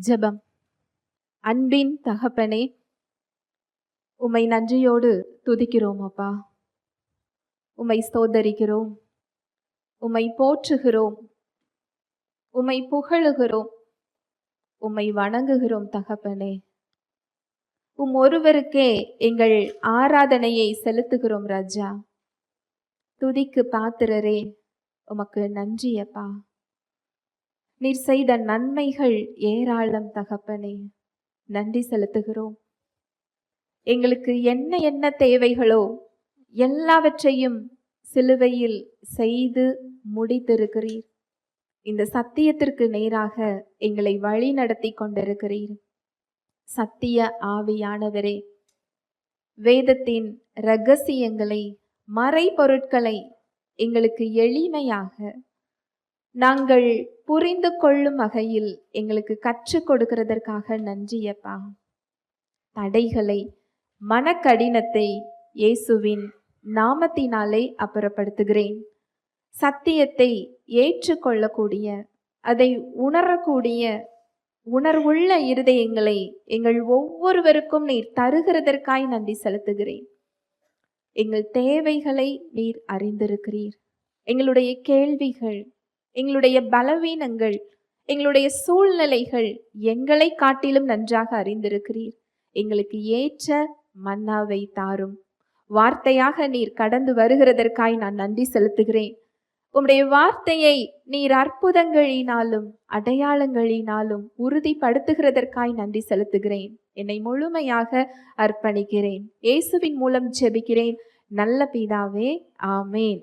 ஜெபம். அன்பின் தகப்பனே, உம்மை நன்றியோடு துதிக்கிறோம் அப்பா. உம்மை ஸ்தோத்தரிக்கிறோம், உம்மை போற்றுகிறோம், உம்மை புகழுகிறோம், உம்மை வணங்குகிறோம் தகப்பனே. ஒருவருக்கே எங்கள் ஆராதனையை செலுத்துகிறோம் ராஜா. துதிக்கு பாத்திரரே, உமக்கு நன்றி அப்பா. நீர் செய்த நன்மைகள் ஏராளம் தகப்பனே, நன்றி செலுத்துகிறோம். எங்களுக்கு என்ன என்ன தேவைகளோ எல்லாவற்றையும் சிலுவையில் செய்து முடித்திருக்கிறீர். இந்த சத்தியத்திற்கு நேராக எங்களை வழி நடத்தி கொண்டிருக்கிறீர். சத்திய ஆவியானவரே, வேதத்தின் இரகசியங்களை, மறைபொருட்களை எங்களுக்கு எளிமையாக நாங்கள் புரிந்து கொள்ளும் வகையில் எங்களுக்கு கற்றுக் கொடுக்கிறதற்காக நன்றியப்பா. தடைகளை, மனக்கடினத்தை இயேசுவின் நாமத்தினாலே அப்புறப்படுத்துகிறேன். சத்தியத்தை ஏற்றுக்கொள்ளக்கூடிய, அதை உணரக்கூடிய உணர்வுள்ள இருதயங்களை எங்கள் ஒவ்வொருவருக்கும் நீர் தருகிறதற்காய் நன்றி செலுத்துகிறேன். எங்கள் தேவைகளை நீர் அறிந்திருக்கிறீர். எங்களுடைய கேள்விகள், எங்களுடைய பலவீனங்கள், எங்களுடைய சூழ்நிலைகள் எங்களை காட்டிலும் நன்றாக அறிந்திருக்கிறீர். எங்களுக்கு ஏற்ற மன்னாவை தாரும். வார்த்தையாக நீர் கடந்து வருகிறதற்காய் நான் நன்றி செலுத்துகிறேன். உம்முடைய வார்த்தையை நீர் அற்புதங்களினாலும் அடையாளங்களினாலும் உறுதிப்படுத்துகிறதற்காய் நன்றி செலுத்துகிறேன். என்னை முழுமையாக அர்ப்பணிக்கிறேன். இயேசுவின் மூலம் ஜெபிக்கிறேன் நல்ல பிதாவே, ஆமேன்.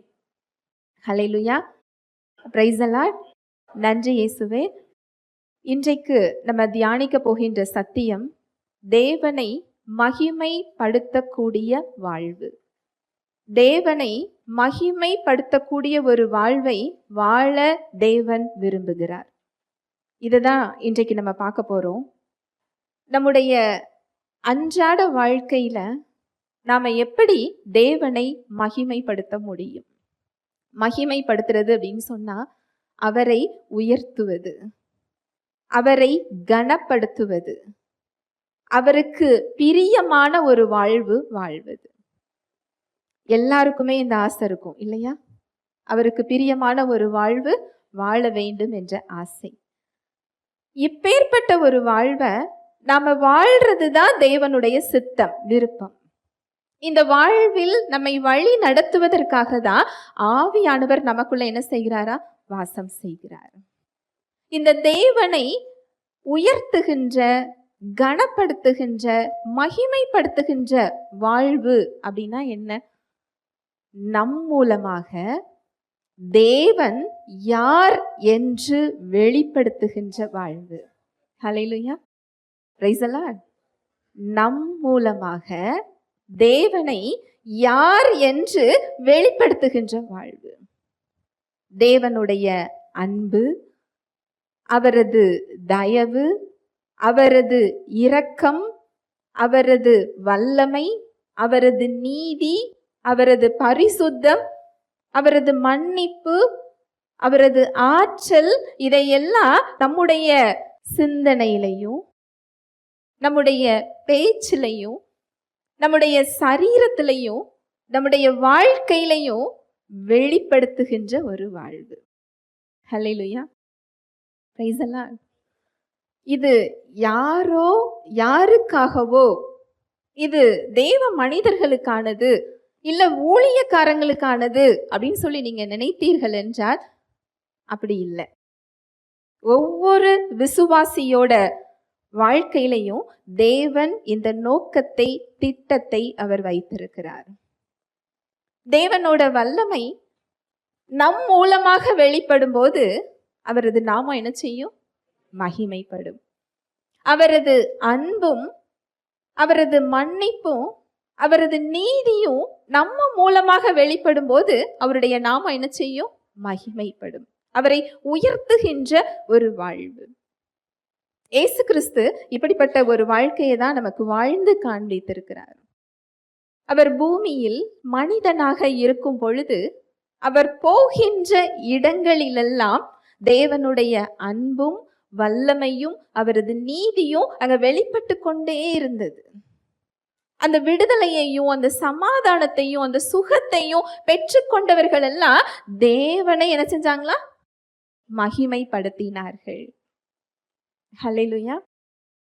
ஹல்லேலூயா, பிரைஸ் தி லார்ட். நன்றி இயேசுவே. இன்றைக்கு நம்ம தியானிக்க போகின்ற சத்தியம் தேவனை மகிமைப்படுத்தக்கூடிய வாழ்வு. தேவனை மகிமைப்படுத்தக்கூடிய ஒரு வாழ்வை வாழ தேவன் விரும்புகிறார். இதுதான் இன்றைக்கு நம்ம பார்க்க போறோம். நம்முடைய அன்றாட வாழ்க்கையில நாம எப்படி தேவனை மகிமைப்படுத்த முடியும்? மகிமைப்படுத்துறது அப்படின்னு சொன்னா அவரை உயர்த்துவது, அவரை கனப்படுத்துவது, அவருக்கு பிரியமான ஒரு வாழ்வு வாழ்வது. எல்லாருக்குமே இந்த ஆசை இருக்கும் இல்லையா? அவருக்கு பிரியமான ஒரு வாழ்வு வாழ வேண்டும் என்ற ஆசை. இப்பேற்பட்ட ஒரு வாழ்வை நாம வாழ்றதுதான் தேவனுடைய சித்தம், விருப்பம். இந்த வாழ்வில் நம்மை வழி நடத்துவதற்காக தான் ஆவியானவர் நமக்குள்ள என்ன செய்கிறாரா? வாசம் செய்கிறார். இந்த தேவனை உயர்த்துகின்ற, கனப்படுத்துகின்ற, மகிமைப்படுத்துகின்ற வாழ்வு அப்படின்னா என்ன? நம் மூலமாக தேவன் யார் என்று வெளிப்படுத்துகின்ற வாழ்வு. ஹல்லேலூயா, பிரைஸ் தி லார்ட். நம் மூலமாக தேவனை யார் என்று வெளிப்படுத்துகின்ற வாழ்வு. தேவனுடைய அன்பு, அவரது தயவு, அவரது இரக்கம், அவரது வல்லமை, அவரது நீதி, அவரது பரிசுத்தம், அவரது மன்னிப்பு, அவரது ஆற்றல், இதையெல்லாம் நம்முடைய சிந்தனையிலையும், நம்முடைய பேச்சிலையும், நம்முடைய சரீரத்திலையும், நம்முடைய வாழ்க்கையிலையும் வெளிப்படுத்துகின்ற ஒரு வாழ்வு. ஹல்லேலூயா, பிரைஸ் தி லார்ட். இது யாரோ யாருக்காகவோ, இது தேவ மனிதர்களுக்கானது, இல்ல ஊழியக்காரங்களுக்கானது அப்படின்னு சொல்லி நீங்க நினைத்தீர்கள் என்றால் அப்படி இல்லை. ஒவ்வொரு விசுவாசியோட வாழ்க்கையிலையும் தேவன் இந்த நோக்கத்தை, திட்டத்தை அவர் வைத்திருக்கிறார். தேவனோட வல்லமை நம் மூலமாக வெளிப்படும் போது அவரது நாமம் என்ன செய்யும்? மகிமைப்படும். அவரது அன்பும், அவரது மன்னிப்பும், அவரது நீதியும் நம்ம மூலமாக வெளிப்படும் போது அவருடைய நாமம் என்ன செய்யும்? மகிமைப்படும். அவரை உயர்த்துகின்ற ஒரு வாழ்வு. இயேசு கிறிஸ்து இப்படிப்பட்ட ஒரு வாழ்க்கையை தான் நமக்கு வாழ்ந்து காண்பித்திருக்கிறார். அவர் பூமியில் மனிதனாக இருக்கும் பொழுது அவர் போகின்ற இடங்களிலெல்லாம் தேவனுடைய அன்பும் வல்லமையும் அவரது நீதியும் அங்க வெளிப்பட்டு கொண்டே இருந்தது. அந்த விடுதலையையும் அந்த சமாதானத்தையும் அந்த சுகத்தையும் பெற்றுக்கொண்டவர்கள் எல்லாம் தேவனை என்ன செஞ்சாங்களா? மகிமைப்படுத்தினார்கள். ஹல்லேலூயா,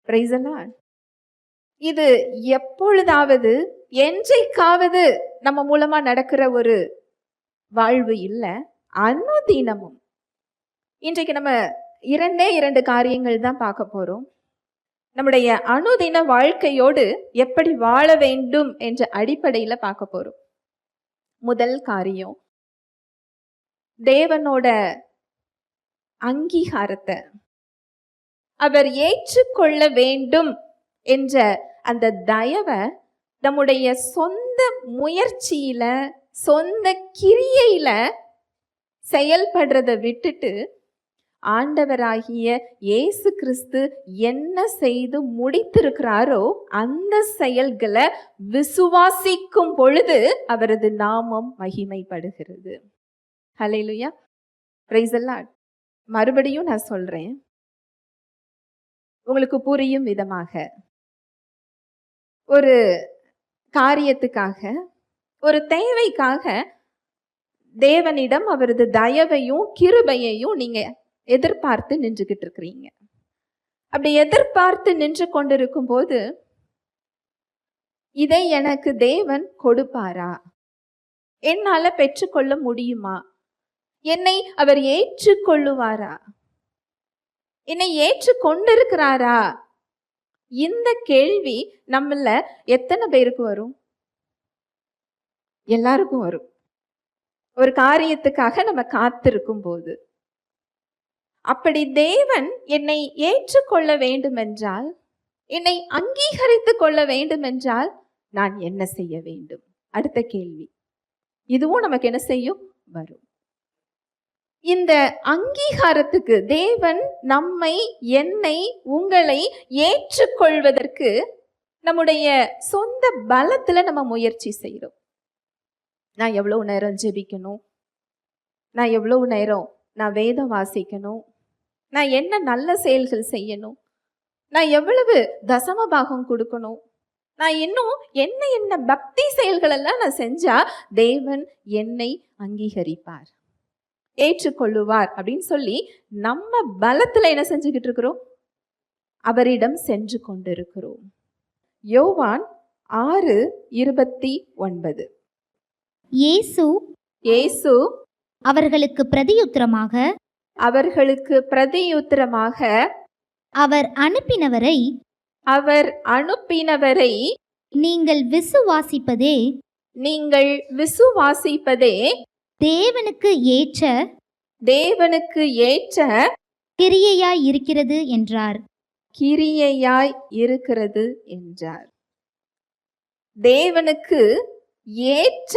பிரைஸ் தி லார்ட். இது எப்பொழுதாவது என்றைக்காவது நம்ம மூலமா நடக்கிற ஒரு வாழ்வு இல்ல, அனுதினமும். இன்றைக்கு நம்ம இரண்டு காரியங்கள் தான் பார்க்க போறோம். நம்முடைய அனுதின வாழ்க்கையோடு எப்படி வாழ வேண்டும் என்ற அடிப்படையில பார்க்க போறோம். முதல் காரியம், தேவனோட அங்கீகாரத்தை அவர் ஏற்றுக்கொள்ள வேண்டும் என்ற அந்த தயவை நம்முடைய சொந்த முயற்சியில சொந்த கிரியையில செயல்படுறதை விட்டுட்டு ஆண்டவராகிய இயேசு கிறிஸ்து என்ன செய்து முடித்திருக்கிறாரோ அந்த செயல்களை விசுவாசிக்கும் பொழுது அவரது நாமம் மகிமைப்படுகிறது. ஹல்லேலூயா, பிரைஸ் தி லார்ட். மறுபடியும் நான் சொல்றேன், உங்களுக்கு புரியும் விதமாக. ஒரு காரியத்துக்காக, ஒரு தேவைக்காக தேவனிடம் அவரது தயவையும் கிருபையையும் நீங்க எதிர்பார்த்து நின்றுகிட்டு இருக்கிறீங்க. அப்படி எதிர்பார்த்து நின்று கொண்டிருக்கும் போது, இதை எனக்கு தேவன் கொடுப்பாரா? என்னால பெற்றுக்கொள்ள முடியுமா? என்னை அவர் ஏற்றுக்கொள்ளுவாரா? என்னை ஏற்றுக்கொண்டிருக்கிறாரா? இந்த கேள்வி நம்மள எத்தனை பேருக்கு வரும்? எல்லாருக்கும் வரும். ஒரு காரியத்துக்காக நம்ம காத்திருக்கும் போது, அப்படி தேவன் என்னை ஏற்றுக்கொள்ள வேண்டும் என்றால், என்னை அங்கீகரித்து கொள்ள வேண்டும் என்றால் நான் என்ன செய்ய வேண்டும்? அடுத்த கேள்வி. இதுவும் நமக்கு என்ன செய்யும்? வரும். இந்த அங்கீகாரத்துக்கு தேவன் நம்மை, என்னை, உங்களை ஏற்றுக்கொள்வதற்கு நம்முடைய சொந்த பலத்துல நம்ம முயற்சி செய்யறோம். நான் எவ்வளவு நேரம் ஜெபிக்கணும், நான் எவ்வளவு நேரம் நான் வேதம் வாசிக்கணும், நான் என்ன நல்ல செயல்கள் செய்யணும், நான் எவ்வளவு தசம பாகம் கொடுக்கணும், நான் இன்னும் என்ன என்ன பக்தி செயல்கள் எல்லாம் நான் செஞ்சா தேவன் என்னை அங்கீகரிப்பார், ஏற்றுக்கொள்ளுவார் அப்படின்னு சொல்லி நம்ம பலத்துல என்ன செஞ்சுக்கிட்டு இருக்கிறோம்? அவரிடம் சென்று கொண்டிருக்கிறோம். யோவான் 6:29. இயேசு அவர்களுக்கு பிரதியுத்தரமாக அவர் அனுப்பினவரை நீங்கள் விசுவாசிப்பதே தேவனுக்கு ஏற்ற கிரியையாய் இருக்கிறது என்றார். தேவனுக்கு ஏற்ற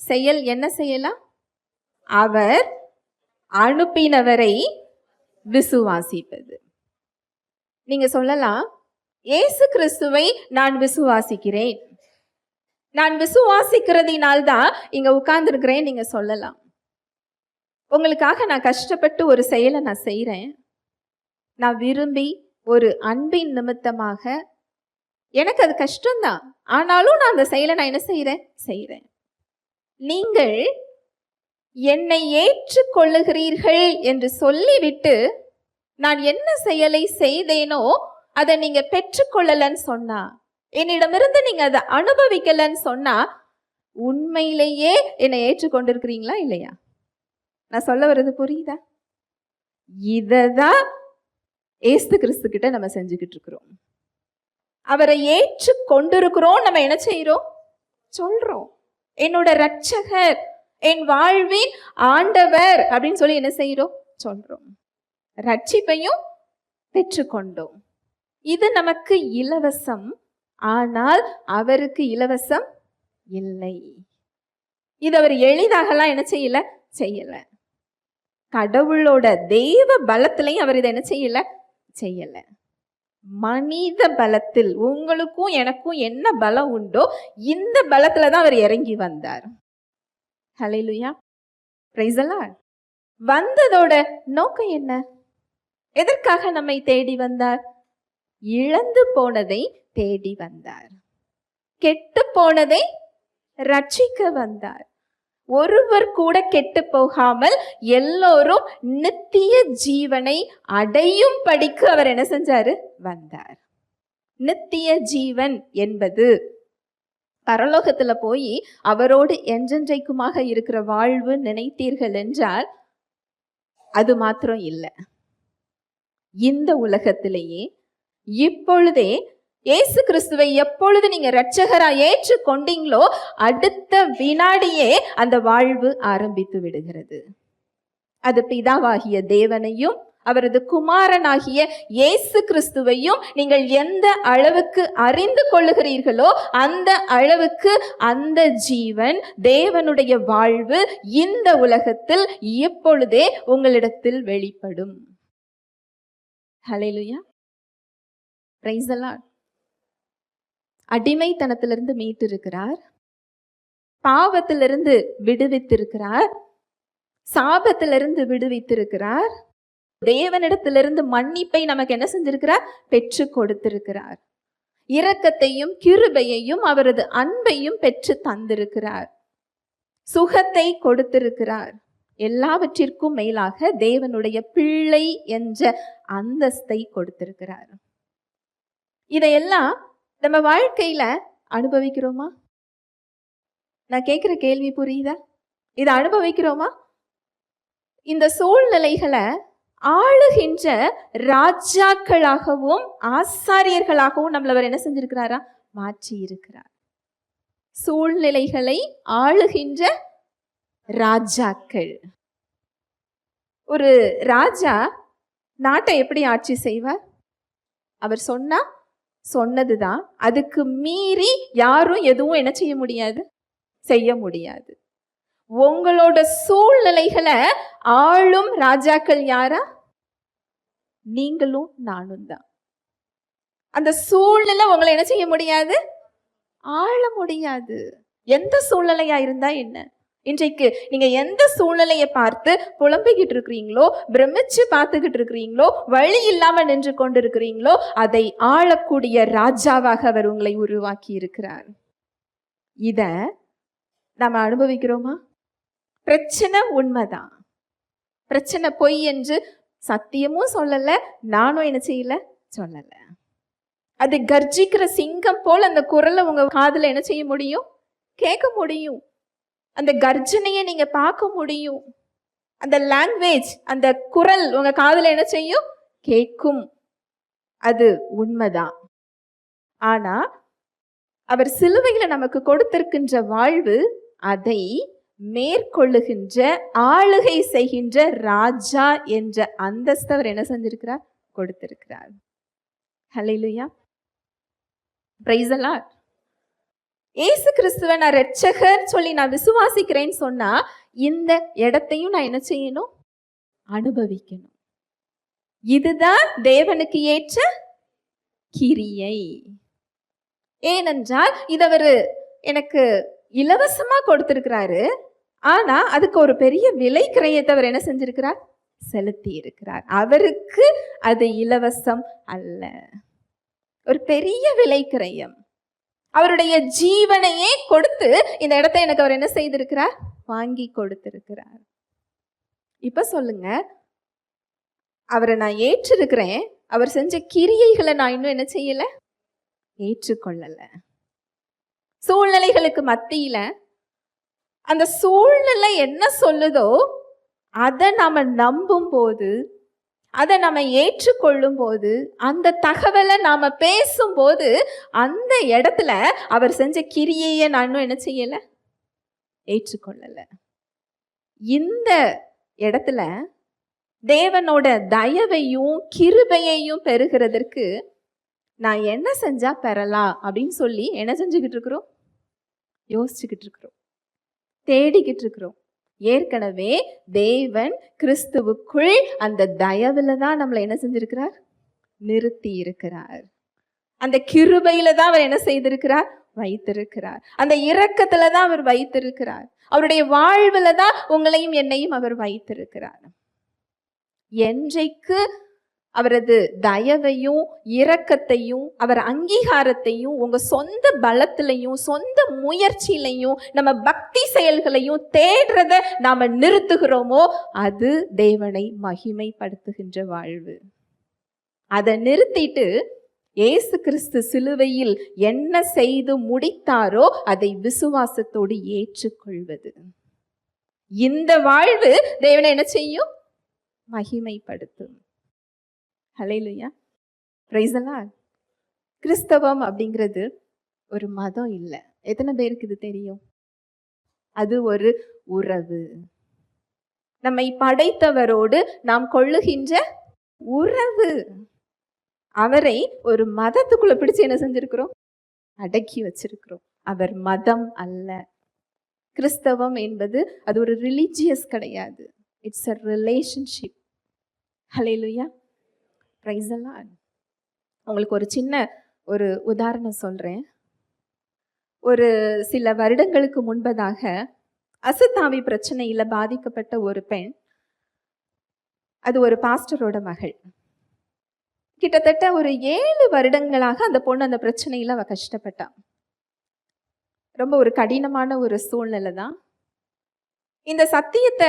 செயல் என்ன செய்யலாம்? அவர் அனுப்பினவரை விசுவாசிப்பது. நீங்க சொல்லலாம், இயேசு கிறிஸ்துவை நான் விசுவாசிக்கிறேன், நான் விசுவாசிக்கிறதினால்தான் இங்க உட்கார்ந்து இருக்கிறேன் நீங்க சொல்லலாம். உங்களுக்காக நான் கஷ்டப்பட்டு ஒரு செயலை நான் செய்யறேன், நான் விரும்பி ஒரு அன்பின் நிமித்தமாக, எனக்கு அது கஷ்டம்தான், ஆனாலும் நான் அந்த செயலை நான் என்ன செய்யறேன். நீங்கள் என்னை ஏற்றுக்கொள்ளுகிறீர்கள் என்று சொல்லிவிட்டு நான் என்ன செயலை செய்தேனோ அதை நீங்க பெற்றுக்கொள்ளலன்னு சொன்னா, என்னிடமிருந்து நீங்க அதை அனுபவிக்கலன்னு சொன்னா, உண்மையிலேயே என்னை ஏற்றுக்கொண்டிருக்கிறீங்களா இல்லையா? நான் சொல்ல வர்றது புரியுதா? இததான் ஏசு கிறிஸ்து கிட்ட நம்ம செஞ்சுக்கிட்டு இருக்கிறோம். அவரை ஏற்று கொண்டிருக்கிறோம். நம்ம என்ன செய்யறோம்? சொல்றோம், என்னோட இரட்சகர், என் வாழ்வின் ஆண்டவர் அப்படின்னு சொல்லி என்ன செய்யறோம்? சொல்றோம். ரட்சிப்பையும் பெற்றுக்கொண்டோம். இது நமக்கு இலவசம், ஆனால் அவருக்கு இலவசம் இல்லை. இது அவர் எளிதாகலாம் என்ன செய்யல. கடவுளோட தெய்வ பலத்திலையும் அவர் இதை என்ன செய்யல. மனித பலத்தில் உங்களுக்கும் எனக்கும் என்ன பலம் உண்டோ இந்த பலத்துல தான் அவர் இறங்கி வந்தார். ஹல்லேலூயா, பிரைஸ் தி லார்ட். வந்ததோட நோக்கம் என்ன? எதற்காக நம்மை தேடி வந்தார்? இழந்து போனதை தேடி வந்தார். கெட்டு போனதை ரட்சிக்க வந்தார். ஒருவர் கூட கெட்டு போகாமல் எல்லோரும் நித்திய ஜீவனை அடையும் படிக்கு அவர் என்ன செஞ்சாரு? வந்தார். நித்திய ஜீவன் என்பது பரலோகத்துல போய் அவரோடு என்றென்றைக்குமாக இருக்கிற வாழ்வு நினைத்தீர்கள் என்றால் அது மாத்திரம் இல்லை. இந்த உலகத்திலேயே இப்பொழுதே இயேசு கிறிஸ்துவை எப்பொழுது நீங்க இரட்சகரா ஏற்று கொண்டீங்களோ அடுத்த வினாடியே அந்த வாழ்வு ஆரம்பித்து விடுகிறது. அது பிதாவாகிய தேவனையும் அவரது குமாரனாகிய இயேசு கிறிஸ்துவையும் நீங்கள் எந்த அளவுக்கு அறிந்து கொள்ளுகிறீர்களோ அந்த அளவுக்கு அந்த ஜீவன், தேவனுடைய வாழ்வு இந்த உலகத்தில் எப்பொழுதே உங்களிடத்தில் வெளிப்படும். ஹல்லேலூயா, பிரைஸ் தி லார்ட். அடிமைத்தனத்திலிருந்து மீட்டிருக்கிறார், பாவத்திலிருந்து விடுவித்திருக்கிறார், சாபத்திலிருந்து விடுவித்திருக்கிறார், தேவனிடத்திலிருந்து மன்னிப்பை நமக்கு என்ன செஞ்சிருக்கிறார்? பெற்று கொடுத்திருக்கிறார். இரக்கத்தையும் கிருபையையும் அவரது அன்பையும் பெற்று தந்திருக்கிறார். சுகத்தை கொடுத்திருக்கிறார். எல்லாவற்றிற்கும் மேலாக தேவனுடைய பிள்ளை என்ற அந்தஸ்தை கொடுத்திருக்கிறார். இதையெல்லாம் நம்ம வாழ்க்கையில அனுபவிக்கிறோமா? நான் கேட்கிற கேள்வி புரியுதா? இதை அனுபவிக்கிறோமா? இந்த சூழ்நிலைகளை ஆளுகின்ற ராஜாக்களாகவும் ஆசாரியர்களாகவும் நம்மள அவர் என்ன செஞ்சிருக்கிறாரா? மாற்றி இருக்கிறார். சூழ்நிலைகளை ஆளுகின்ற ராஜாக்கள். ஒரு ராஜா நாட்டை எப்படி ஆட்சி செய்வார்? அவர் சொன்னதுதான். அதுக்கு மீறி யாரும் எதுவும் என்ன செய்ய முடியாது? செய்ய முடியாது. உங்களோட சூழ்நிலைகளை ஆளும் ராஜாக்கள் யாரா? நீங்களும் நானும் தான். அந்த சூழ்நிலை உங்களை என்ன செய்ய முடியாது? ஆள முடியாது. எந்த சூழ்நிலையா இருந்தா என்ன? இன்றைக்கு நீங்க எந்த சூழ்நிலையை பார்த்து புலம்பிக்கிட்டு இருக்கிறீங்களோ, பிரமிச்சு பார்த்துக்கிட்டு இருக்கிறீங்களோ, வழி இல்லாம நின்று கொண்டு இருக்கிறீங்களோ, அதை ஆளக்கூடிய ராஜாவாக அவர் உங்களை உருவாக்கி இருக்கிறார். இத நாம அனுபவிக்கிறோமா? பிரச்சனை உண்மைதான், பிரச்சனை பொய் என்று சத்தியமும் சொல்லல, நானும் என்ன செய்யல சொல்லல. அது கர்ஜிக்கிற சிங்கம் போல் அந்த குரலை உங்க காதுல என்ன செய்ய முடியும்? கேட்க முடியும். அந்த கர்ஜனையை நீங்க பார்க்க முடியும். அந்த லாங்குவேஜ், அந்த குரல் உங்க காதுல என்ன செய்யும்? கேட்கும். அது உண்மைதான். ஆனா அவர் சிலுவையில நமக்கு கொடுத்திருக்கின்ற வாழ்வு அதை மேற்கொள்ளுகின்ற, ஆளுகை செய்கின்ற ராஜா என்ற அந்தஸ்து அவர் என்ன செஞ்சிருக்கிறார்? கொடுத்திருக்கிறார். ஹல்லேலூயா, பிரைஸ் தி லார்ட். இயேசு கிறிஸ்துவை நான் இரட்சகர் சொல்லி நான் விசுவாசிக்கிறேன்னு சொன்னா இந்த இடத்தையும் நான் என்ன செய்யணும்? அனுபவிக்கணும். இதுதான் தேவனுக்கு ஏற்ற கிரியை. ஏனென்றால் இது அவரு எனக்கு இலவசமா கொடுத்திருக்கிறாரு. ஆனா அதுக்கு ஒரு பெரிய விலை கிரயத்தை அவர் என்ன செஞ்சிருக்கிறார்? செலுத்தி இருக்கிறார். அவருக்கு அது இலவசம் அல்ல, ஒரு பெரிய விலை கிரயம். அவருடைய ஜீவனையே கொடுத்து இந்த இடத்தை எனக்கு அவர் என்ன செய்திருக்கிறார்? வாங்கி கொடுத்திருக்கிறார். இப்ப சொல்லுங்க, அவரை நான் ஏற்றிருக்கிறேன், அவர் செஞ்ச கிரியைகளை நான் இன்னும் என்ன செய்யல? ஏற்றுக்கொள்ளல. சூழ்நிலைகளுக்கு மத்தியில அந்த சூழ்நிலை என்ன சொல்லுதோ அதை நாம நம்பும் போது, அதை நாம ஏற்றுக்கொள்ளும் போது, அந்த தகவலை நாம பேசும்போது அந்த இடத்துல அவர் செஞ்ச கிரியையை நான் இன்னும் என்ன செய்யல? ஏற்றுக்கொள்ளல. இந்த இடத்துல தேவனோட தயவையும் கிருபையையும் பெறுகிறதற்கு நான் என்ன செஞ்சா பெறலாம் அப்படின்னு சொல்லி என்ன செஞ்சுக்கிட்டு இருக்கிறோம்? யோசிச்சுக்கிட்டு இருக்கிறோம், தேடிக்கிட்டு இருக்கிறோம். ஏற்கனவே தேவன் கிறிஸ்துவுக்குள் அந்த தயவுல தான் நம்மளை என்ன செஞ்சிருக்கிறார்? நிறுத்தி இருக்கிறார். அந்த கிருபையில தான் அவர் என்ன செய்திருக்கிறார்? வைத்திருக்கிறார். அந்த இரக்கத்துல தான் அவர் வைத்திருக்கிறார். அவருடைய வாழ்வுல தான் உங்களையும் என்னையும் அவர் வைத்திருக்கிறார். என்றைக்கு அவரது தயவையும் இரக்கத்தையும் அவர் அங்கீகாரத்தையும் உங்க சொந்த பலத்திலையும் சொந்த முயற்சியிலையும் நம்ம பக்தி செயல்களையும் தேடுறத நாம நிறுத்துகிறோமோ அது தேவனை மகிமைப்படுத்துகின்ற வாழ்வு. அதை நிறுத்திட்டு இயேசு கிறிஸ்து சிலுவையில் என்ன செய்து முடித்தாரோ அதை விசுவாசத்தோடு ஏற்றுக்கொள்வது. இந்த வாழ்வு தேவனை என்ன செய்யும்? மகிமைப்படுத்தும். ஹல்லேலூயா, பிரைஸ் தி லார்ட். கிறிஸ்தவம் அப்படிங்கிறது ஒரு மதம் இல்லை. எத்தனை பேருக்கு இது தெரியும்? அது ஒரு உறவு. நம்மை படைத்தவரோடு நாம் கொள்ளுகின்ற உறவு. அவரை ஒரு மதத்துக்குள்ள பிடிச்சு என்ன செஞ்சிருக்கிறோம்? அடக்கி வச்சிருக்கிறோம். அவர் மதம் அல்ல. கிறிஸ்தவம் என்பது அது ஒரு ரிலிஜியஸ் கிடையாது. It's a relationship. Hallelujah, praise the Lord. உங்களுக்கு ஒரு சின்ன ஒரு உதாரணம் சொல்றேன். ஒரு சில வருடங்களுக்கு முன்பதாக அசுத்தாவி பிரச்சனையில பாதிக்கப்பட்ட ஒரு பெண், அது ஒரு பாஸ்டரோட மகள். கிட்டத்தட்ட ஒரு 7 வருடங்களாக அந்த பொண்ணு அந்த பிரச்சனையில அவ கஷ்டப்பட்டா. ரொம்ப ஒரு கடினமான ஒரு சூழ்நிலை தான். இந்த சத்தியத்தை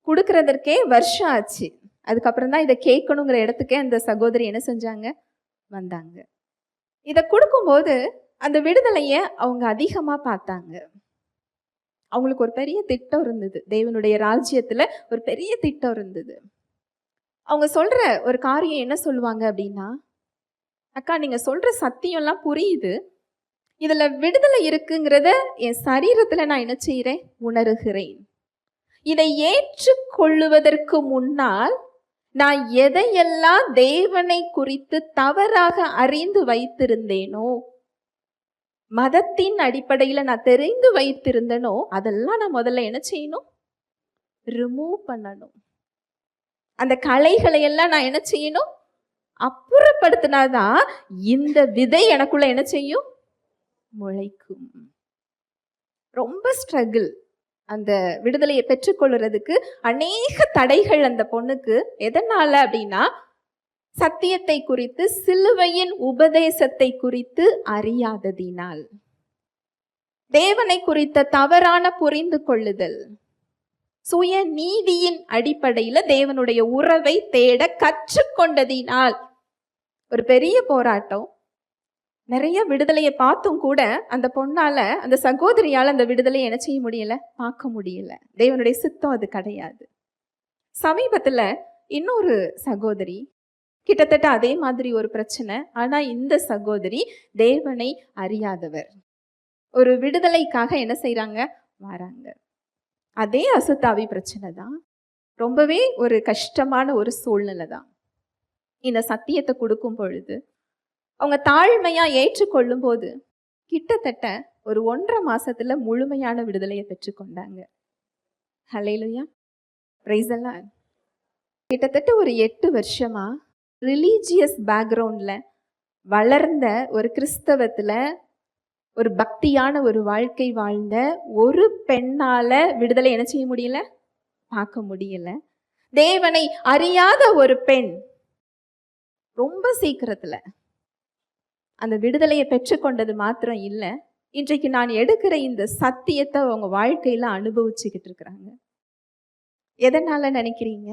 கொடுக்கறதற்கே வருஷம் ஆச்சு. அதுக்கப்புறம் தான் இதை கேட்கணுங்கிற இடத்துக்கே அந்த சகோதரி என்ன செஞ்சாங்க? வந்தாங்க. இதை கொடுக்கும்போது அந்த விடுதலையை அவங்க அதிகமா பார்த்தாங்க. அவங்களுக்கு ஒரு பெரிய திட்டம் இருந்தது. தேவனுடைய ராஜ்யத்துல ஒரு பெரிய திட்டம் இருந்தது. அவங்க சொல்ற ஒரு காரியம் என்ன சொல்லுவாங்க அப்படின்னா, அக்கா நீங்க சொல்ற சத்தியம்லாம் புரியுது, இதுல விடுதலை இருக்குங்கிறத என் சரீரத்துல நான் என்ன செய்யறேன்? உணர்கிறேன். இதை ஏற்றுக்கொள்ளுவதற்கு முன்னால் நான் எதையெல்லாம் தேவனை குறித்து தவறாக அறிந்து வைத்திருந்தேனோ, மதத்தின் அடிப்படையில நான் தெரிந்து வைத்திருந்தேனோ, அதெல்லாம் நான் முதல்ல என்ன செய்யணும்? ரிமூவ் பண்ணணும். அந்த கலைகளை எல்லாம் நான் என்ன செய்யணும்? அப்புறப்படுத்தினாதான் இந்த விதை எனக்குள்ள என்ன செய்யும்? முளைக்கும். ரொம்ப ஸ்ட்ரகிள். அந்த விடுதலையை பெற்றுக்கொள்றதுக்கு அநேக தடைகள் அந்த பொண்ணுக்கு. எதனால அப்படின்னா, சத்தியத்தை குறித்து, சிலுவையின் உபதேசத்தை குறித்து அறியாததினால், தேவனை குறித்த தவறான புரிந்து கொள்ளுதல், சுய நீதியின் அடிப்படையில தேவனுடைய உறவை தேட கற்றுக்கொண்டதினால் ஒரு பெரிய போராட்டம். நிறைய விடுதலையை பார்த்தும் கூட அந்த பொண்ணால, அந்த சகோதரியால் அந்த விடுதலையை என்ன செய்ய முடியல? பார்க்க முடியல. தேவனுடைய சித்தம் அது கிடையாது. சமீபத்துல இன்னொரு சகோதரி, கிட்டத்தட்ட அதே மாதிரி ஒரு பிரச்சனை. ஆனா இந்த சகோதரி தேவனை அறியாதவர். ஒரு விடுதலைக்காக என்ன செய்யறாங்க? வராங்க. அதே அசுத்தாவி பிரச்சனை தான். ரொம்பவே ஒரு கஷ்டமான ஒரு சூழ்நிலை தான். இந்த சத்தியத்தை கொடுக்கும் பொழுது அவங்க தாழ்மையா ஏற்றுக்கொள்ளும் போது கிட்டத்தட்ட ஒரு 1.5 மாசத்துல முழுமையான விடுதலையை பெற்றுக்கொண்டாங்க. ஹல்லேலூயா, பிரைஸ் தி லார்ட். கிட்டத்தட்ட ஒரு 8 வருஷமா ரிலீஜியஸ் பேக்ரவுண்ட்ல வளர்ந்த ஒரு கிறிஸ்தவத்துல ஒரு பக்தியான ஒரு வாழ்க்கை வாழ்ந்த ஒரு பெண்ணால விடுதலை என்ன செய்ய முடியல? பார்க்க முடியல. தேவனை அறியாத ஒரு பெண் ரொம்ப சீக்கிரத்துல அந்த விடுதலையை பெற்றுக்கொண்டது மாத்திரம் இல்லை, இன்றைக்கு நான் எடுக்கிற இந்த சத்தியத்தை அவங்க வாழ்க்கையில அனுபவிச்சுக்கிட்டு இருக்கிறாங்க. எதனால நினைக்கிறீங்க?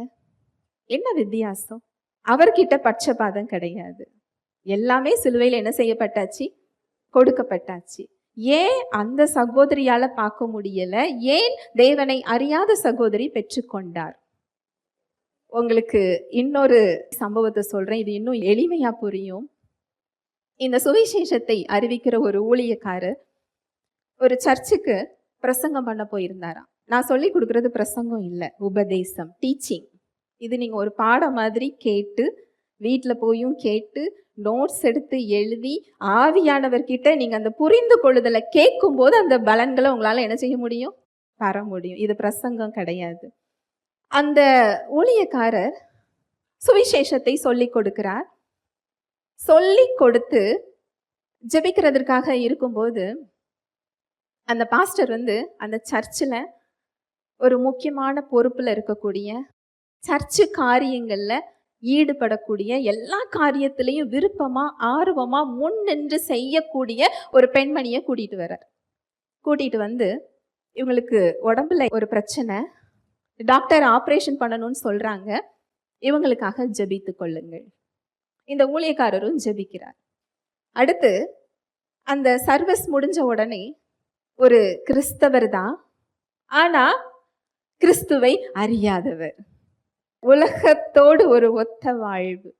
என்ன வித்தியாசம்? அவர்கிட்ட பட்சபாதம் கிடையாது. எல்லாமே சிலுவையில் என்ன செய்யப்பட்டாச்சு? கொடுக்கப்பட்டாச்சு. ஏன் அந்த சகோதரியால பார்க்க முடியல? ஏன் தேவனை அறியாத சகோதரி பெற்றுக்கொண்டார்? உங்களுக்கு இன்னொரு சம்பவத்தை சொல்றேன், இது இன்னும் எளிமையா புரியும். இந்த சுவிசேஷத்தை அறிவிக்கிற ஒரு ஊழியக்காரர் ஒரு சர்ச்சுக்கு பிரசங்கம் பண்ண போயிருந்தாராம். நான் சொல்லி கொடுக்கறது பிரசங்கம் இல்லை, உபதேசம், டீச்சிங். இது நீங்க ஒரு பாடம் மாதிரி கேட்டு, வீட்டில் போயும் கேட்டு, நோட்ஸ் எடுத்து எழுதி, ஆவியானவர்கிட்ட நீங்க அந்த புரிந்து கொள்ளுதலை கேட்கும் போது அந்த பலன்களை உங்களால என்ன செய்ய முடியும்? தர முடியும். இது பிரசங்கம் கிடையாது. அந்த ஊழியக்காரர் சுவிசேஷத்தை சொல்லி கொடுக்கிறார். சொல்லி கொடுத்து ஜெபிக்கிறதற்காக இருக்கும்போது அந்த பாஸ்டர் அந்த சர்ச்சில் ஒரு முக்கியமான பொறுப்புல இருக்கக்கூடிய, சர்ச்சு காரியங்கள்ல ஈடுபடக்கூடிய, எல்லா காரியத்திலையும் விருப்பமா ஆர்வமா முன் நின்று செய்யக்கூடிய ஒரு பெண்மணியை கூட்டிட்டு வர்றார். கூட்டிட்டு வந்து இவங்களுக்கு உடம்புல ஒரு பிரச்சனை, டாக்டர் ஆபரேஷன் பண்ணணும்னு சொல்றாங்க, இவங்களுக்காக ஜெபித்து கொள்ளுங்கள். இந்த ஊழியக்காரரும் ஜெபிக்கிறார். அடுத்து அந்த சர்வீஸ் முடிஞ்ச உடனே ஒரு கிறிஸ்தவர் தான், ஆனா கிறிஸ்துவை அறியாதவர், உலகத்தோடு ஒரு ஒத்த வாழ்வு,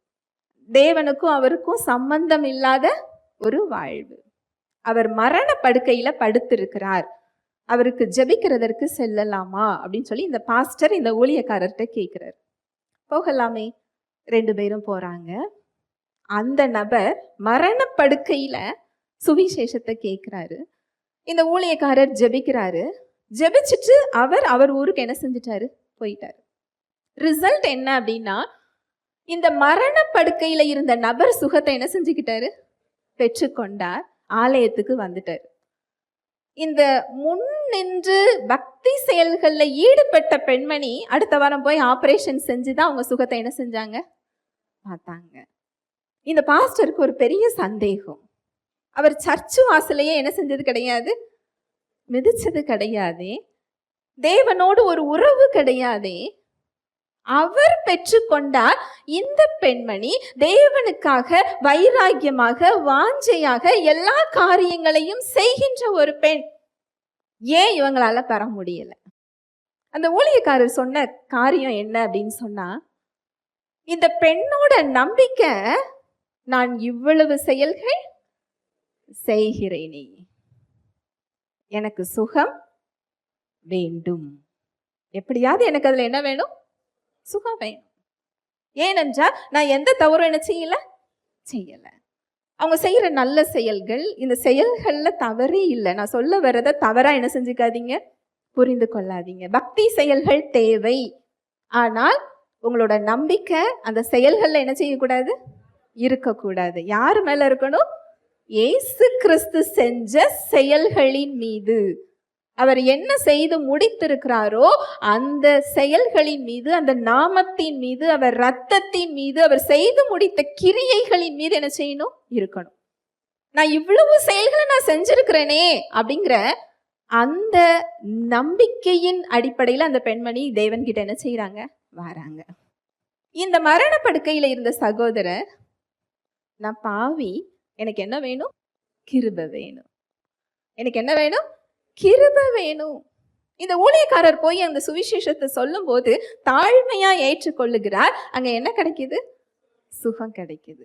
தேவனுக்கும் அவருக்கும் சம்பந்தம் இல்லாத ஒரு வாழ்வு. அவர் மரண படுக்கையில படுத்திருக்கிறார், அவருக்கு ஜெபிக்கிறதற்கு செல்லலாமா அப்படின்னு சொல்லி இந்த பாஸ்டர் இந்த ஊழியக்காரர்கிட்ட கேட்கிறார். போகலாமே, 2 பேரும் போறாங்க. அந்த நபர் மரண படுக்கையில சுவிசேஷத்தை கேட்கிறாரு. இந்த ஊழியக்காரர் ஜெபிக்கிறாரு. ஜெபிச்சுட்டு அவர் ஊருக்கு என்ன செஞ்சிட்டாரு, போயிட்டாரு. ரிசல்ட் என்ன அப்படின்னா, இந்த மரண படுக்கையில இருந்த நபர் சுகத்தை என்ன செஞ்சுக்கிட்டாரு, பெற்றுக்கொண்டார், ஆலயத்துக்கு வந்துட்டாரு. இந்த முன் நின்று பக்தி செயல்கள்ல ஈடுபட்ட பெண்மணி அடுத்த வாரம் போய் ஆபரேஷன் செஞ்சுதான் அவங்க சுகத்தை என்ன செஞ்சாங்க, பார்த்தாங்க. இந்த பாஸ்டருக்கு ஒரு பெரிய சந்தேகம். அவர் சர்ச்சு வாசலையே என்ன செஞ்சது கிடையாது, மிதிச்சது கிடையாதே, தேவனோடு ஒரு உறவு கிடையாதே. அவர் பெற்றுக்கொண்டார். இந்த பெண்மணி தேவனுக்காக வைராக்கியமாக வாஞ்சையாக எல்லா காரியங்களையும் செய்கின்ற ஒரு பெண். ஏன் இவங்களால பெற முடியல? அந்த ஊழியக்காரர் சொன்ன காரியம் என்ன அப்படின்னு சொன்னா, இந்த பெண்ணோட நம்பிக்கை, நான் இவ்வளவு செயல்கள் செய்கிறேனே, எனக்கு சுகம் வேண்டும், எப்படியாவது எனக்கு அதுல என்ன வேணும், சுகம் வேணும். ஏனென்றால் நான் எந்த தவறும் என்ன செய்யல. அவங்க செய்யற நல்ல செயல்கள், இந்த செயல்கள்ல தவறே இல்லை. நான் சொல்ல வர்றத தவறா என்ன செஞ்சுக்காதீங்க, புரிந்து கொள்ளாதீங்க. பக்தி செயல்கள் தேவை, ஆனால் உங்களோட நம்பிக்கை அந்த செயல்கள்ல என்ன செய்யக்கூடாது, இருக்கக்கூடாது. யார் மேல இருக்கணும், இயேசு கிறிஸ்து செஞ்ச செயல்களின் மீது. அவர் என்ன செய்து முடித்திருக்கிறாரோ அந்த செயல்களின் மீது, அந்த நாமத்தின் மீது, அவர் இரத்தத்தின் மீது, அவர் செய்து முடித்த கிரியைகளின் மீது என்ன செய்யணும், இருக்கணும். நான் இவ்வளவு செயல்களை நான் செஞ்சிருக்கிறேனே அப்படிங்கிற அந்த நம்பிக்கையின் அடிப்படையில் அந்த பெண்மணி தேவன் கிட்ட என்ன செய்யறாங்க, வராங்க. இந்த மரண படுக்கையில இருந்த சகோதரர், நான் பாவி, எனக்கு என்ன வேணும், கிருபை வேணும், எனக்கு என்ன வேணும், கிருபை வேணும். இந்த ஊழியக்காரர் போய் அந்த சுவிசேஷத்தை சொல்லும் போது தாழ்மையா ஏற்றுக்கொள்ளுகிறார். அங்க என்ன கிடைக்குது, சுகம் கிடைக்குது.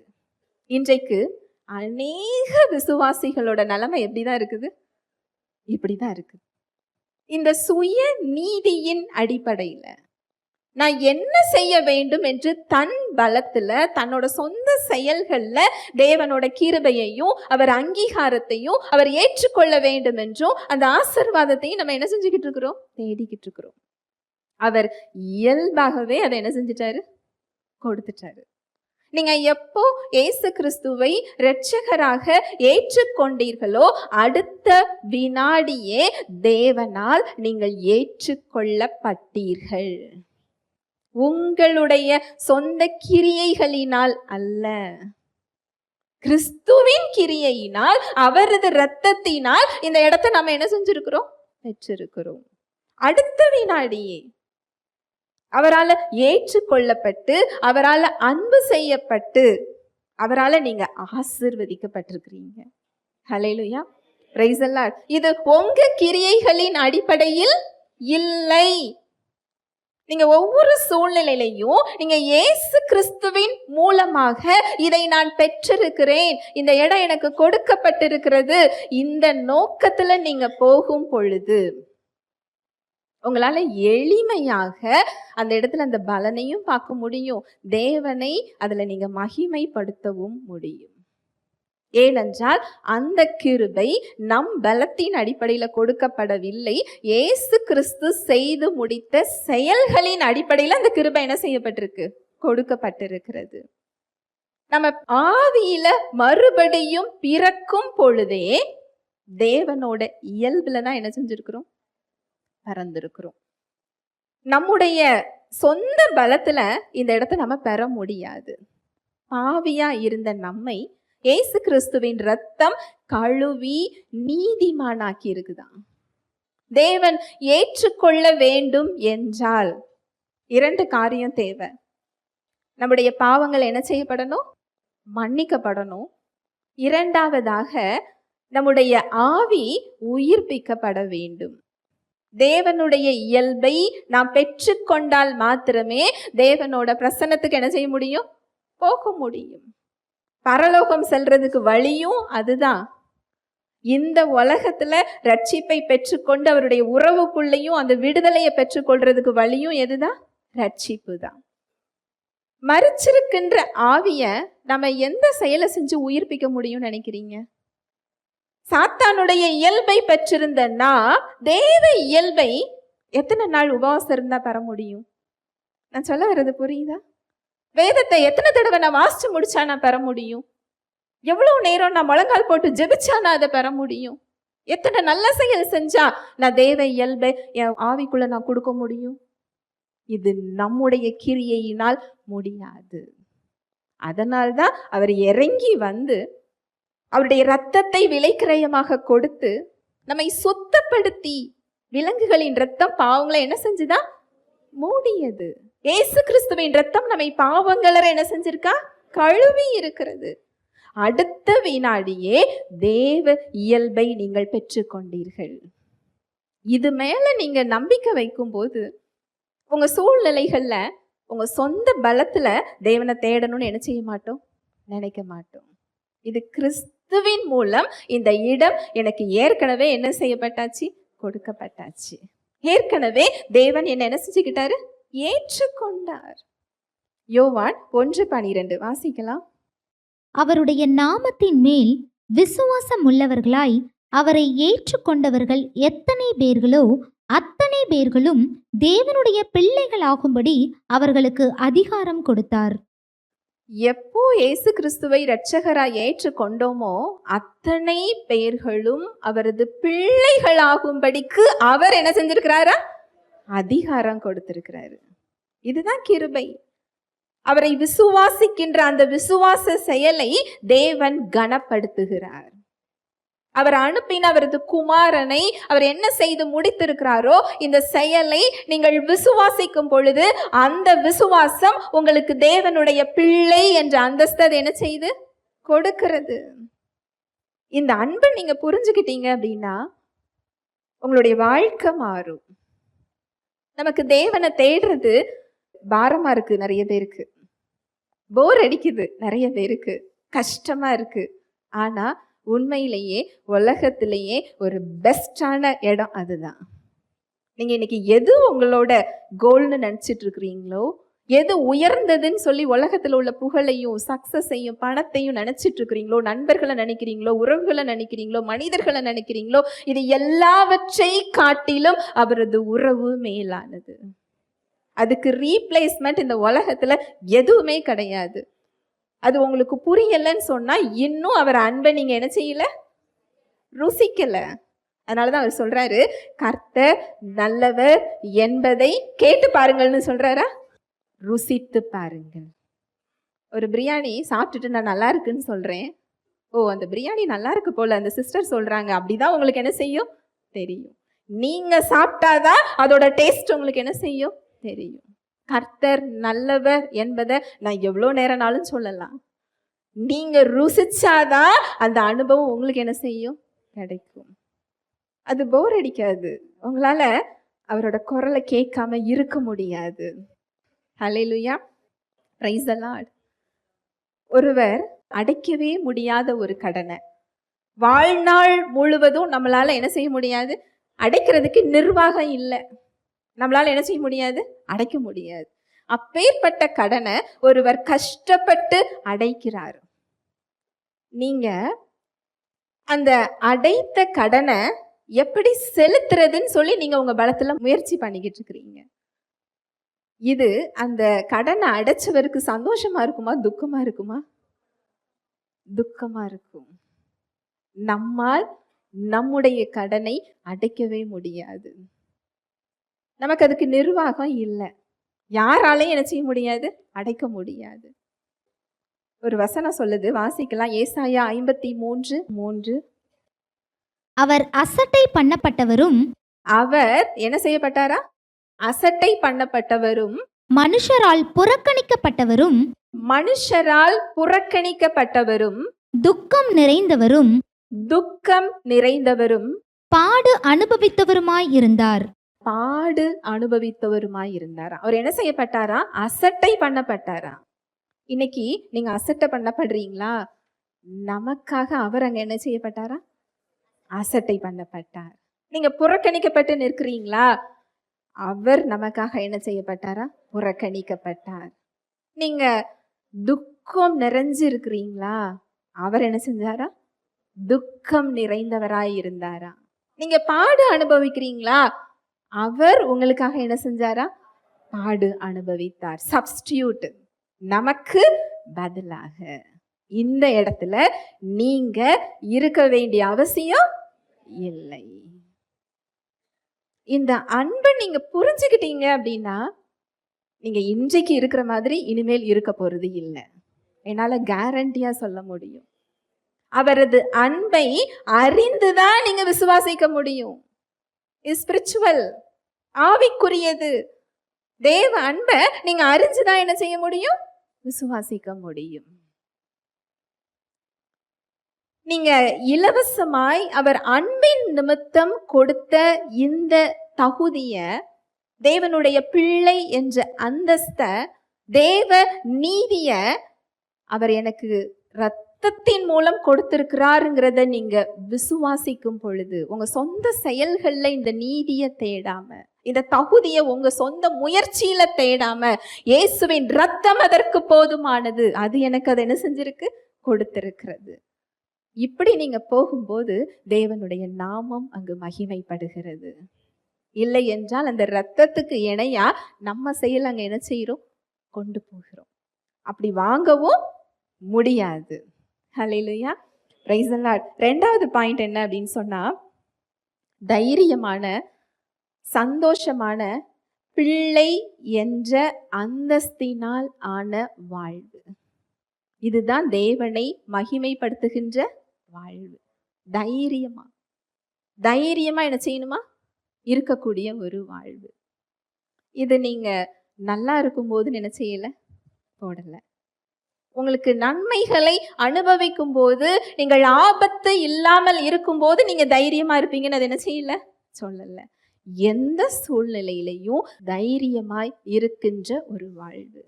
இன்றைக்கு அநேக விசுவாசிகளோட நிலைமை எப்படிதான் இருக்குது, இப்படிதான் இருக்கு. இந்த சுய நீதியின் அடிப்படையில நான் என்ன செய்ய வேண்டும் என்று தன் பலத்துல, தன்னோட சொந்த செயல்கள்ல தேவனோட கிருபையையும் அவர் அங்கீகாரத்தையும் அவர் ஏற்றுக்கொள்ள வேண்டும் என்றும் அந்த ஆசீர்வாதத்தையும் நம்ம என்ன செஞ்சுக்கிட்டு இருக்கிறோம், தேடிக்கிட்டு இருக்கிறோம். அவர் இயல்பாகவே அதை என்ன செஞ்சிட்டாரு, கொடுத்துட்டாரு. நீங்க எப்போ இயேசு கிறிஸ்துவை இரட்சகராக ஏற்றுக்கொண்டீர்களோ அடுத்த வினாடியே தேவனால் நீங்கள் ஏற்றுக்கொள்ளப்பட்டீர்கள். உங்களுடைய சொந்த கிரியைகளினால் அல்ல, கிறிஸ்துவின் கிரியையினால், அவரது இரத்தத்தினால் இந்த இடத்தை நம்ம என்ன செஞ்சிருக்கிறோம், பெற்றிருக்கிறோம். அடுத்த வினாடியே அவரால் ஏற்றுக்கொள்ளப்பட்டு, அவரால் அன்பு செய்யப்பட்டு, அவரால் நீங்க ஆசீர்வதிக்கப்பட்டிருக்கிறீங்க. ஹல்லேலூயா, பிரைஸ் தி லார்ட். இது உங்க கிரியைகளின் அடிப்படையில் இல்லை. நீங்க ஒவ்வொரு சூழ்நிலையிலையும் நீங்க இயேசு கிறிஸ்துவின் மூலமாக இதை நான் பெற்றிருக்கிறேன், இந்த இடம் எனக்கு கொடுக்கப்பட்டிருக்கிறது, இந்த நோக்கத்துல நீங்க போகும் பொழுது உங்களால எளிமையாக அந்த இடத்துல அந்த பலனையும் பார்க்க முடியும், தேவனை அதுல நீங்க மகிமைப்படுத்தவும் முடியும். ஏனென்றால் அந்த கிருபை நம் பலத்தின் அடிப்படையில கொடுக்கப்படவில்லை, இயேசு கிறிஸ்து செய்து முடித்த செயல்களின் அடிப்படையில் அந்த கிருபை என்ன செய்யப்பட்டிருக்கு, கொடுக்கப்பட்டிருக்கிறது. நம்ம ஆவியில மறுபடியும் பிறக்கும் பொழுதே தேவனோட இயல்புல தான் என்ன செஞ்சிருக்கிறோம், பறந்திருக்கிறோம். நம்முடைய சொந்த பலத்துல இந்த இடத்த நம்ம பெற முடியாது. பாவியா இருந்த நம்மை இயேசு கிறிஸ்துவின் ரத்தம் கழுவி நீதிமானாக்கி இருக்குதான். தேவன் ஏற்றுக்கொள்ள வேண்டும் என்றால் 2 காரியம் தேவை. நம்முடைய பாவங்கள் என்ன செய்யப்படணும்? மன்னிக்கப்படணும். 2வதாக நம்முடைய ஆவி உயிர்ப்பிக்கப்பட வேண்டும். தேவனுடைய இயல்பை நாம் பெற்றுக்கொண்டால் மாத்திரமே தேவனோட பிரசன்னத்துக்கு என்ன செய்ய முடியும்? போக முடியும். பரலோகம் செல்றதுக்கு வழியும் அதுதான். இந்த உலகத்துல ரட்சிப்பை பெற்றுக்கொண்டு அவருடைய உறவுக்குள்ளேயும் அந்த விடுதலையை பெற்றுக்கொள்றதுக்கு வழியும் எதுதான்? ரட்சிப்பு தான். மரிச்சிருக்கின்ற ஆவிய நம்ம எந்த செயலை செஞ்சு உயிர்ப்பிக்க முடியும்னு நினைக்கிறீங்க? சாத்தானுடைய இயல்பை பெற்றிருந்தனா தேவ இயல்பை எத்தனை நாள் உபவாசம் இருந்தா பெற முடியும்? நான் சொல்ல வர்றது புரியுதா? வேதத்தை எத்தனை தடவை நான் வாசிச்சு முடிச்சா நான் பெற முடியும்? எவ்வளவு நேரம் நான் முழங்கால் போட்டு ஜெபிச்சா நான் அதை பெற முடியும்? எத்தனை நல்ல செயல் செஞ்சா நான் தேவ இயல்பை என் ஆவிக்குள்ள நான் கொடுக்க முடியும்? இது நம்முடைய கிரியையினால் முடியாது. அதனால்தான் அவர் இறங்கி வந்து அவருடைய இரத்தத்தை விலைக்கிரயமாக கொடுத்து நம்மை சுத்தப்படுத்தி, விலங்குகளின் இரத்தம் பாவங்களை என்ன செஞ்சுதா? மூடியது. இயேசு கிறிஸ்துவின் இரத்தம் நம்மை பாவங்கள என்ன செஞ்சிருக்கா? கழுவி இருக்கிறது. அடுத்த வினாடியே தேவ இயல்பை நீங்கள் பெற்றுக்கொண்டீர்கள். இது மேல நீங்க நம்பிக்கை வைக்கும் போது உங்க சூழ்நிலைகள்ல உங்க சொந்த பலத்துல தேவனை தேடணும்னு என்ன செய்ய மாட்டோம்? நினைக்க மாட்டோம். இது கிறிஸ்துவின் மூலம் இந்த இடம் எனக்கு ஏற்கனவே என்ன செய்யப்பட்டாச்சு? கொடுக்கப்பட்டாச்சு. ஏற்கனவே தேவன் என்ன செஞ்சுக்கிட்டாரு? ஏற்றுக்கொண்டார். யோவான் 1:12 வாசிக்கலாம். அவருடைய நாமத்தின் மேல் விசுவாசம் உள்ளவர்களாய் அவரை ஏற்றுக்கொண்டவர்கள் எத்தனை பேர்களோ அத்தனை பேர்களும் தேவனுடைய பிள்ளைகளாகும்படி அவர்களுக்கு அதிகாரம் கொடுத்தார். எப்போ இயேசு கிறிஸ்துவை இரட்சகராய் ஏற்றுக்கொண்டோமோ அத்தனை பேர்களும் அவரது பிள்ளைகளாகும்படிக்கு அவர் என்ன செஞ்சிருக்கிறாரா? அதிகாரம் கொடுத்திருக்கிறாரு. இதுதான் கிருபை. அவரை விசுவாசிக்கின்ற அந்த விசுவாச செயலை தேவன் கனப்படுத்துகிறார். அவர் அனுப்பின அவரது குமாரனை அவர் என்ன செய்து முடித்திருக்கிறாரோ இந்த செயலை நீங்கள் விசுவாசிக்கும் பொழுது அந்த விசுவாசம் உங்களுக்கு தேவனுடைய பிள்ளை என்ற அந்தஸ்தை என்ன செய்து கொடுக்கிறது. இந்த அன்பை நீங்க புரிஞ்சுக்கிட்டீங்க அப்படின்னா உங்களுடைய வாழ்க்கை மாறும். நமக்கு தேவனை தேடுறது பாரமா இருக்கு, நிறைய பேருக்கு போர் அடிக்குது, நிறைய பேருக்கு கஷ்டமா இருக்கு. ஆனா உண்மையிலேயே உலகத்திலேயே ஒரு பெஸ்டான இடம் அதுதான். நீங்க இன்னைக்கு எது உங்களோட கோல்னு நினைச்சிட்டு இருக்கிறீங்களோ, எது உயர்ந்ததுன்னு சொல்லி உலகத்துல உள்ள புகழையும் சக்சஸையும் பணத்தையும் நினைச்சிட்டு இருக்கிறீங்களோ, நண்பர்களை நினைக்கிறீங்களோ, உறவுகளை நினைக்கிறீங்களோ, மனிதர்களை நினைக்கிறீங்களோ, இது எல்லாவற்றை காட்டிலும் அவரது உறவு மேலானது. அதுக்கு ரீப்ளேஸ்மெண்ட் இந்த உலகத்துல எதுவுமே கிடையாது. அது உங்களுக்கு புரியலன்னு சொன்னா இன்னும் அவர் அன்பை நீங்க என்ன செய்யல? ருசிக்கல. அதனாலதான் அவர் சொல்றாரு, கர்த்தர் நல்லவர் என்பதை கேட்டு பாருங்கள்னு சொல்றாரா? ருசித்து பாருங்கள். ஒரு பிரியாணி சாப்பிட்டுட்டு நான் நல்லா இருக்குன்னு சொல்றேன். ஓ, அந்த பிரியாணி நல்லா இருக்கு போல அந்த சிஸ்டர் சொல்றாங்க, அப்படிதான் உங்களுக்கு என்ன செய்யும்? தெரியும். நீங்க சாப்பிட்டாதான் அதோட டேஸ்ட் உங்களுக்கு என்ன செய்யும்? தெரியும். கர்த்தர் நல்லவர் என்பதை நான் எவ்வளோ நேரம்னாலும் சொல்லலாம். நீங்க ருசிச்சாதான் அந்த அனுபவம் உங்களுக்கு என்ன செய்யும்? கிடைக்கும். அது போர் அடிக்காது. உங்களால அவரோட குரலை கேட்காம இருக்க முடியாது. ஹல்லேலூயா, பிரைஸ் தி லார்ட். ஒருவர் அடைக்கவே முடியாத ஒரு கடனை வாழ்நாள் முழுவதும் நம்மளால என்ன செய்ய முடியாது? அடைக்கிறதுக்கு நிர்வாகம் இல்லை. நம்மளால என்ன செய்ய முடியாது? அடைக்க முடியாது. அப்பேற்பட்ட கடனை ஒருவர் கஷ்டப்பட்டு அடைக்கிறார். நீங்க அந்த அடைத்த கடனை எப்படி செலுத்துறதுன்னு சொல்லி நீங்க உங்க பலத்துல முயற்சி பண்ணிக்கிட்டு இருக்கிறீங்க. இது அந்த கடனை அடைச்சவருக்கு சந்தோஷமா இருக்குமா? துக்கமா இருக்குமா? துக்கமா இருக்கும். நம்மால் நம்முடைய கடனை அடைக்கவே முடியாது. நமக்கு அதுக்கு நிர்வாகம் இல்லை. யாராலையும் என்ன செய்ய முடியாது? அடைக்க முடியாது. ஒரு வசனம் சொல்லுது, வாசிக்கலாம். ஏசாயா 53:3. அவர் அசட்டை பண்ணப்பட்டவரும் அவர் என்ன செய்யப்பட்டாரா? அசட்டை பண்ணப்பட்டவரும் மனுஷரால் புறக்கணிக்கப்பட்டவரும் மனுஷரால் புறக்கணிக்கப்பட்டவரும் துக்கம் நிறைந்தவரும் துக்கம் நிறைந்தவரும் பாடு அனுபவித்தவருமாயிருந்தார். பாடு அனுபவித்தவருமாய் இருந்தாரா. அவர் என்ன செய்யப்பட்டாரா? அசட்டை பண்ணப்பட்டாரா. இன்னைக்கு நீங்க அசட்டை பண்ணப்படுறீங்களா? நமக்காக அவர் அங்க என்ன செய்யப்பட்டாரா? அசட்டை பண்ணப்பட்டார். நீங்க புறக்கணிக்கப்பட்டு நிற்கிறீங்களா? அவர் நமக்காக என்ன செய்யப்பட்டாரா? புறக்கணிக்கப்பட்டார். நீங்க துக்கம் நிறைஞ்சு இருக்கிறீங்களா? அவர் என்ன செஞ்சாரா? துக்கம் நிறைந்தவராய் இருந்தாரா. நீங்க பாடு அனுபவிக்கிறீங்களா? அவர் உங்களுக்காக என்ன செஞ்சாரா? பாடு அனுபவித்தார். சப்ஸ்டியூட், நமக்கு பதிலாக. இந்த இடத்துல நீங்க இருக்க வேண்டிய அவசியம் இல்லை. இந்த அன்பை நீங்க புரிஞ்சுக்கிட்டீங்க அப்படின்னா நீங்க இன்றைக்கு இருக்கிற மாதிரி இனிமேல் இருக்க போறது இல்லை. என்னால கேரண்டியா சொல்ல முடியும். அவரது அன்பை அறிந்துதான் நீங்க விசுவாசிக்க முடியும். ஸ்பிரிச்சுவல், ஆவிக்குரியது. தேவ அன்பை நீங்க அறிஞ்சுதான் என்ன செய்ய முடியும்? விசுவாசிக்க முடியும். நீங்க இலவசமாய் அவர் அன்பின் நிமித்தம் கொடுத்த இந்த தகுதிய, தேவனுடைய பிள்ளை என்ற அந்தஸ்த, தேவ நீதிய அவர் எனக்கு ரத்தத்தின் மூலம் கொடுத்திருக்கிறாருங்கிறத நீங்க விசுவாசிக்கும் பொழுது, உங்க சொந்த செயல்கள்ல இந்த நீதியை தேடாம, இந்த தகுதியை உங்க சொந்த முயற்சியில தேடாம, இயேசுவின் ரத்தம் அதற்கு போதுமானது, அது எனக்கு அதை என்ன செஞ்சிருக்கு? கொடுத்திருக்கிறது. இப்படி நீங்க போகும்போது தேவனுடைய நாமம் அங்கு மகிமைப்படுகிறது. இல்லை என்றால் அந்த ரத்தத்துக்கு இணையா நம்ம செயல் அங்க என்ன செய்யறோம்? கொண்டு போகிறோம். அப்படி வாங்கவும் முடியாது. ஹல்லேலூயா, பிரைஸ் தி லார்ட். ரெண்டாவது பாயிண்ட் என்ன அப்படின்னு சொன்னா, தைரியமான, சந்தோஷமான பிள்ளை என்ற அந்தஸ்தினால் ஆன வாழ்வு. இதுதான் தேவனை மகிமைப்படுத்துகின்ற வாழ்வு. தைரியமா தைரியமா என்ன செய்யணுமா? இருக்கக்கூடிய ஒரு வாழ்வு. இது நீங்க நல்லா இருக்கும்போது என்ன செய்யல? போடல. உங்களுக்கு நன்மைகளை அனுபவிக்கும் போது, நீங்கள் ஆபத்து இல்லாமல் இருக்கும்போது நீங்க தைரியமா இருப்பீங்கன்னு அது என்ன செய்யல? சொல்லல. எந்த சூழ்நிலையிலையும் தைரியமாய் இருக்கின்ற ஒரு வாழ்வு.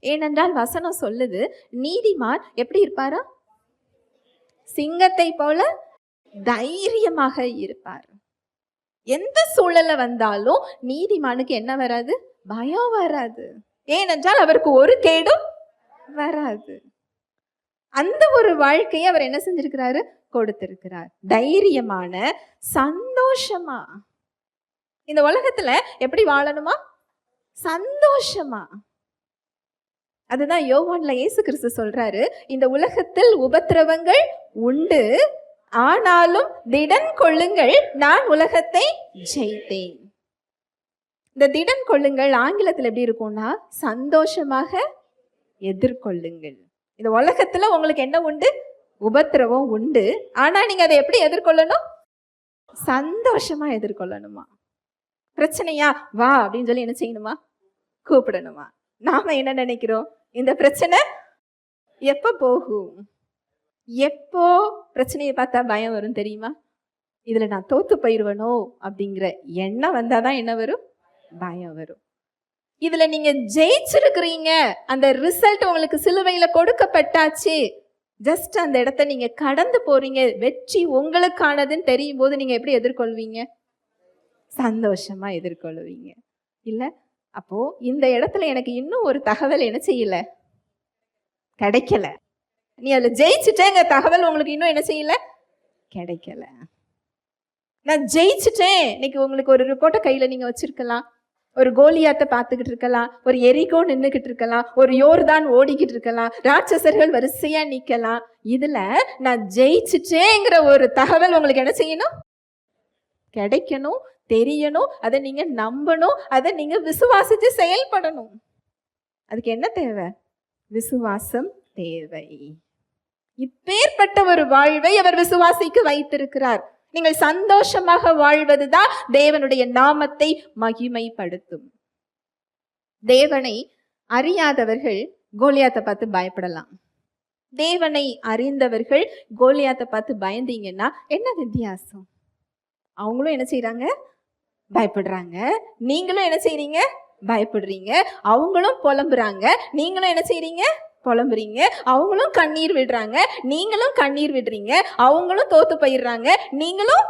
ஏனென்றால் வசனம் சொல்லுது, நீதிமான் எப்படி இருப்பாரா? சிங்கத்தை போல தைரியமாக இருப்பார். எந்த சூழல்ல வந்தாலும் நீதிமானுக்கு என்ன வராது? பயம் வராது. ஏனென்றால் அவருக்கு ஒரு கேடும் வராது. அந்த ஒரு வாழ்க்கையை அவர் என்ன செஞ்சிருக்கிறாரு? கொடுத்திருக்கிறார். தைரியமான, சந்தோஷமா. இந்த உலகத்துல எப்படி வாழணுமா? சந்தோஷமா. அதுதான் யோவான்ல இயேசு கிறிஸ்து சொல்றாரு, இந்த உலகத்தில் உபத்திரவங்கள் உண்டு, ஆனாலும் திடன் கொள்ளுங்கள், நான் உலகத்தை ஜெயித்தேன். இந்த திடன் கொள்ளுங்கள் ஆங்கிலத்தில் எப்படி இருக்கும்னா, சந்தோஷமாக எதிர்கொள்ளுங்கள். இந்த உலகத்துல உங்களுக்கு என்ன உண்டு? உபத்திரவம் உண்டு. ஆனா நீங்க அதை எப்படி எதிர்கொள்ளணும்? சந்தோஷமா எதிர்கொள்ளணுமா. பிரச்சனையா வா அப்படின்னு சொல்லி என்ன செய்யணுமா? கூப்பிடணுமா. நாம என்ன நினைக்கிறோம்? இந்த பிரச்சனை எப்ப போகும்? எப்போ பிரச்சனையை பார்த்தா பயம் வரும் தெரியுமா? இதுல நான் தோத்து போயிருவனோ அப்படிங்கிற எண்ணம் வந்தாதான் என்ன வரும்? பயம் வரும். இதுல நீங்க ஜெயிச்சிருக்கிறீங்க, அந்த ரிசல்ட் உங்களுக்கு சிலுவையில கொடுக்கப்பட்டாச்சு, ஜஸ்ட் அந்த இடத்த நீங்க கடந்து போறீங்க, வெற்றி உங்களுக்கானதுன்னு தெரியும் போது நீங்க எப்படி எதிர்கொள்வீங்க? சந்தோஷமா எதிர்கொள்வீங்க. இல்ல, அப்போ இந்த இடத்துல எனக்கு இன்னும் ஒரு தகவல் என்ன செய்யல? கிடைக்கல. நீ அதுல ஜெயிச்சுட்டேங்க தகவல் உங்களுக்கு இன்னும் என்ன செய்யல? கிடைக்கல. நான் ஜெயிச்சுட்டேன். இன்னைக்கு உங்களுக்கு ஒரு ரிப்போர்ட்டை கையில நீங்க வச்சிருக்கலாம், ஒரு கோலியாத்தை பார்த்துக்கிட்டு இருக்கலாம், ஒரு எரிகோ நின்றுகிட்டு இருக்கலாம், ஒரு யோர்தான் ஓடிக்கிட்டு இருக்கலாம், ராட்சசர்கள் வரிசையா நிக்கலாம். இதுல நான் ஜெயிச்சுட்டேங்கிற ஒரு தகவல் உங்களுக்கு என்ன செய்யணும்? கிடைக்கணும். தெரியணும், அதை நீங்க நம்பணும், அதை நீங்க விசுவாசிச்சு செயல்படணும். அதுக்கு என்ன தேவை? விசுவாசம் தேவை. இப்பேற்பட்ட ஒரு வாழ்வை அவர் விசுவாசிக்கு வைத்திருக்கிறார். நீங்கள் சந்தோஷமாக வாழ்வதுதான் தேவனுடைய நாமத்தை மகிமைப்படுத்தும். தேவனை அறியாதவர்கள் கோலியாத்தை பார்த்து பயப்படலாம். தேவனை அறிந்தவர்கள் கோலியாத்தை பார்த்து பயந்தீங்கன்னா என்ன வித்தியாசம்? அவங்களும் என்ன செய்யறாங்க? பயப்படுறாங்க. நீங்களும் என்ன செய்றீங்க? பயப்படுறீங்க. அவங்களும் புலம்புறாங்க, நீங்களும் என்ன செய்றீங்க? புலம்புறீங்க. அவங்களும் கண்ணீர் விடுறாங்க, நீங்களும் கண்ணீர் விடுறீங்க. அவங்களும் தோத்து போயிடுறாங்க, நீங்களும்.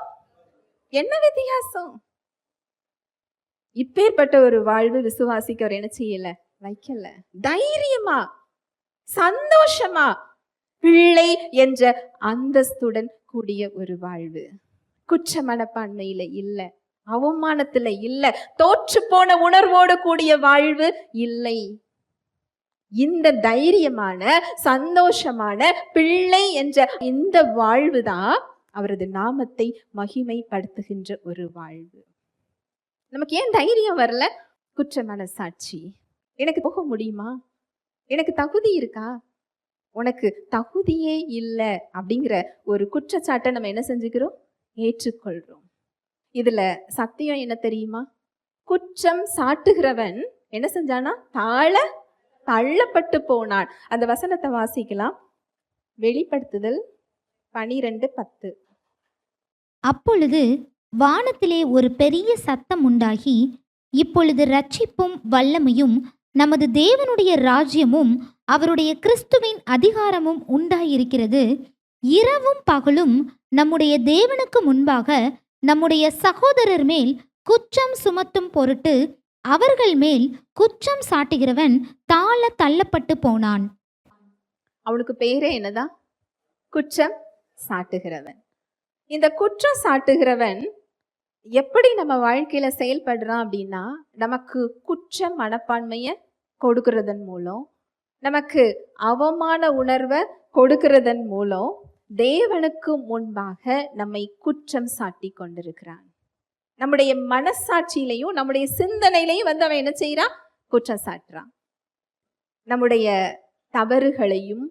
என்ன வித்தியாசம்? இப்பேற்பட்ட ஒரு வாழ்வு விசுவாசிக்கு அவர் என்ன செய்யல? வைக்கல. தைரியமா, சந்தோஷமா, பிள்ளை என்ற அந்தஸ்துடன் கூடிய ஒரு வாழ்வு. குற்ற மனப்பான்மையில இல்ல, அவமானத்துல இல்ல, தோற்று போன உணர்வோடு கூடிய வாழ்வு இல்லை. இந்த தைரியமான சந்தோஷமான பிள்ளை என்ற இந்த வாழ்வு தான் அவரது நாமத்தை மகிமைப்படுத்துகின்ற ஒரு வாழ்வு. நமக்கு ஏன் தைரியம் வரல? குற்ற மனசாட்சி. எனக்கு போக முடியுமா? எனக்கு தகுதி இருக்கா? உனக்கு தகுதியே இல்லை அப்படிங்கிற ஒரு குற்றச்சாட்டை நம்ம என்ன செஞ்சுக்கிறோம்? ஏற்றுக்கொள்றோம். இதுல சத்தியம் என்ன தெரியுமா? குற்றம் சாட்டுகிறவன் என்ன செஞ்சானா? தள்ளப்பட்டு போனான். அந்த வசனத்தை வாசிக்கலாம். வெளிப்படுத்துதல் 12:10. அப்பொழுது வானத்திலே ஒரு பெரிய சத்தம் உண்டாகி, இப்பொழுது இரட்சிப்பும் வல்லமையும் நமது தேவனுடைய ராஜ்யமும் அவருடைய கிறிஸ்துவின் அதிகாரமும் உண்டாயிருக்கிறது. இரவும் பகலும் நம்முடைய தேவனுக்கு முன்பாக நம்முடைய சகோதரர் மேல் குற்றம் சுமத்தும் பொருட்டு அவர்கள் மேல் குற்றம் சாட்டுகிறவன் தள்ளப்பட்டு போனான். அவனுக்கு பேரே என்னதான்? குற்றம் சாட்டுகிறவன். இந்த குற்றம் சாட்டுகிறவன் எப்படி நம்ம வாழ்க்கையில செயல்படுறான் அப்படின்னா, நமக்கு குற்ற மனப்பான்மைய கொடுக்கிறதன் மூலம், நமக்கு அவமான உணர்வை கொடுக்கிறதன் மூலம் தேவனுக்கு முன்பாக நம்மை குற்றம் சாட்டி கொண்டிருக்கிறான். நம்முடைய மனசாட்சியிலையும் நம்முடைய சிந்தனையிலையும் அவன் என்ன செய்யறான்? குற்றம் சாட்டுறான். நம்முடைய தவறுகளையும்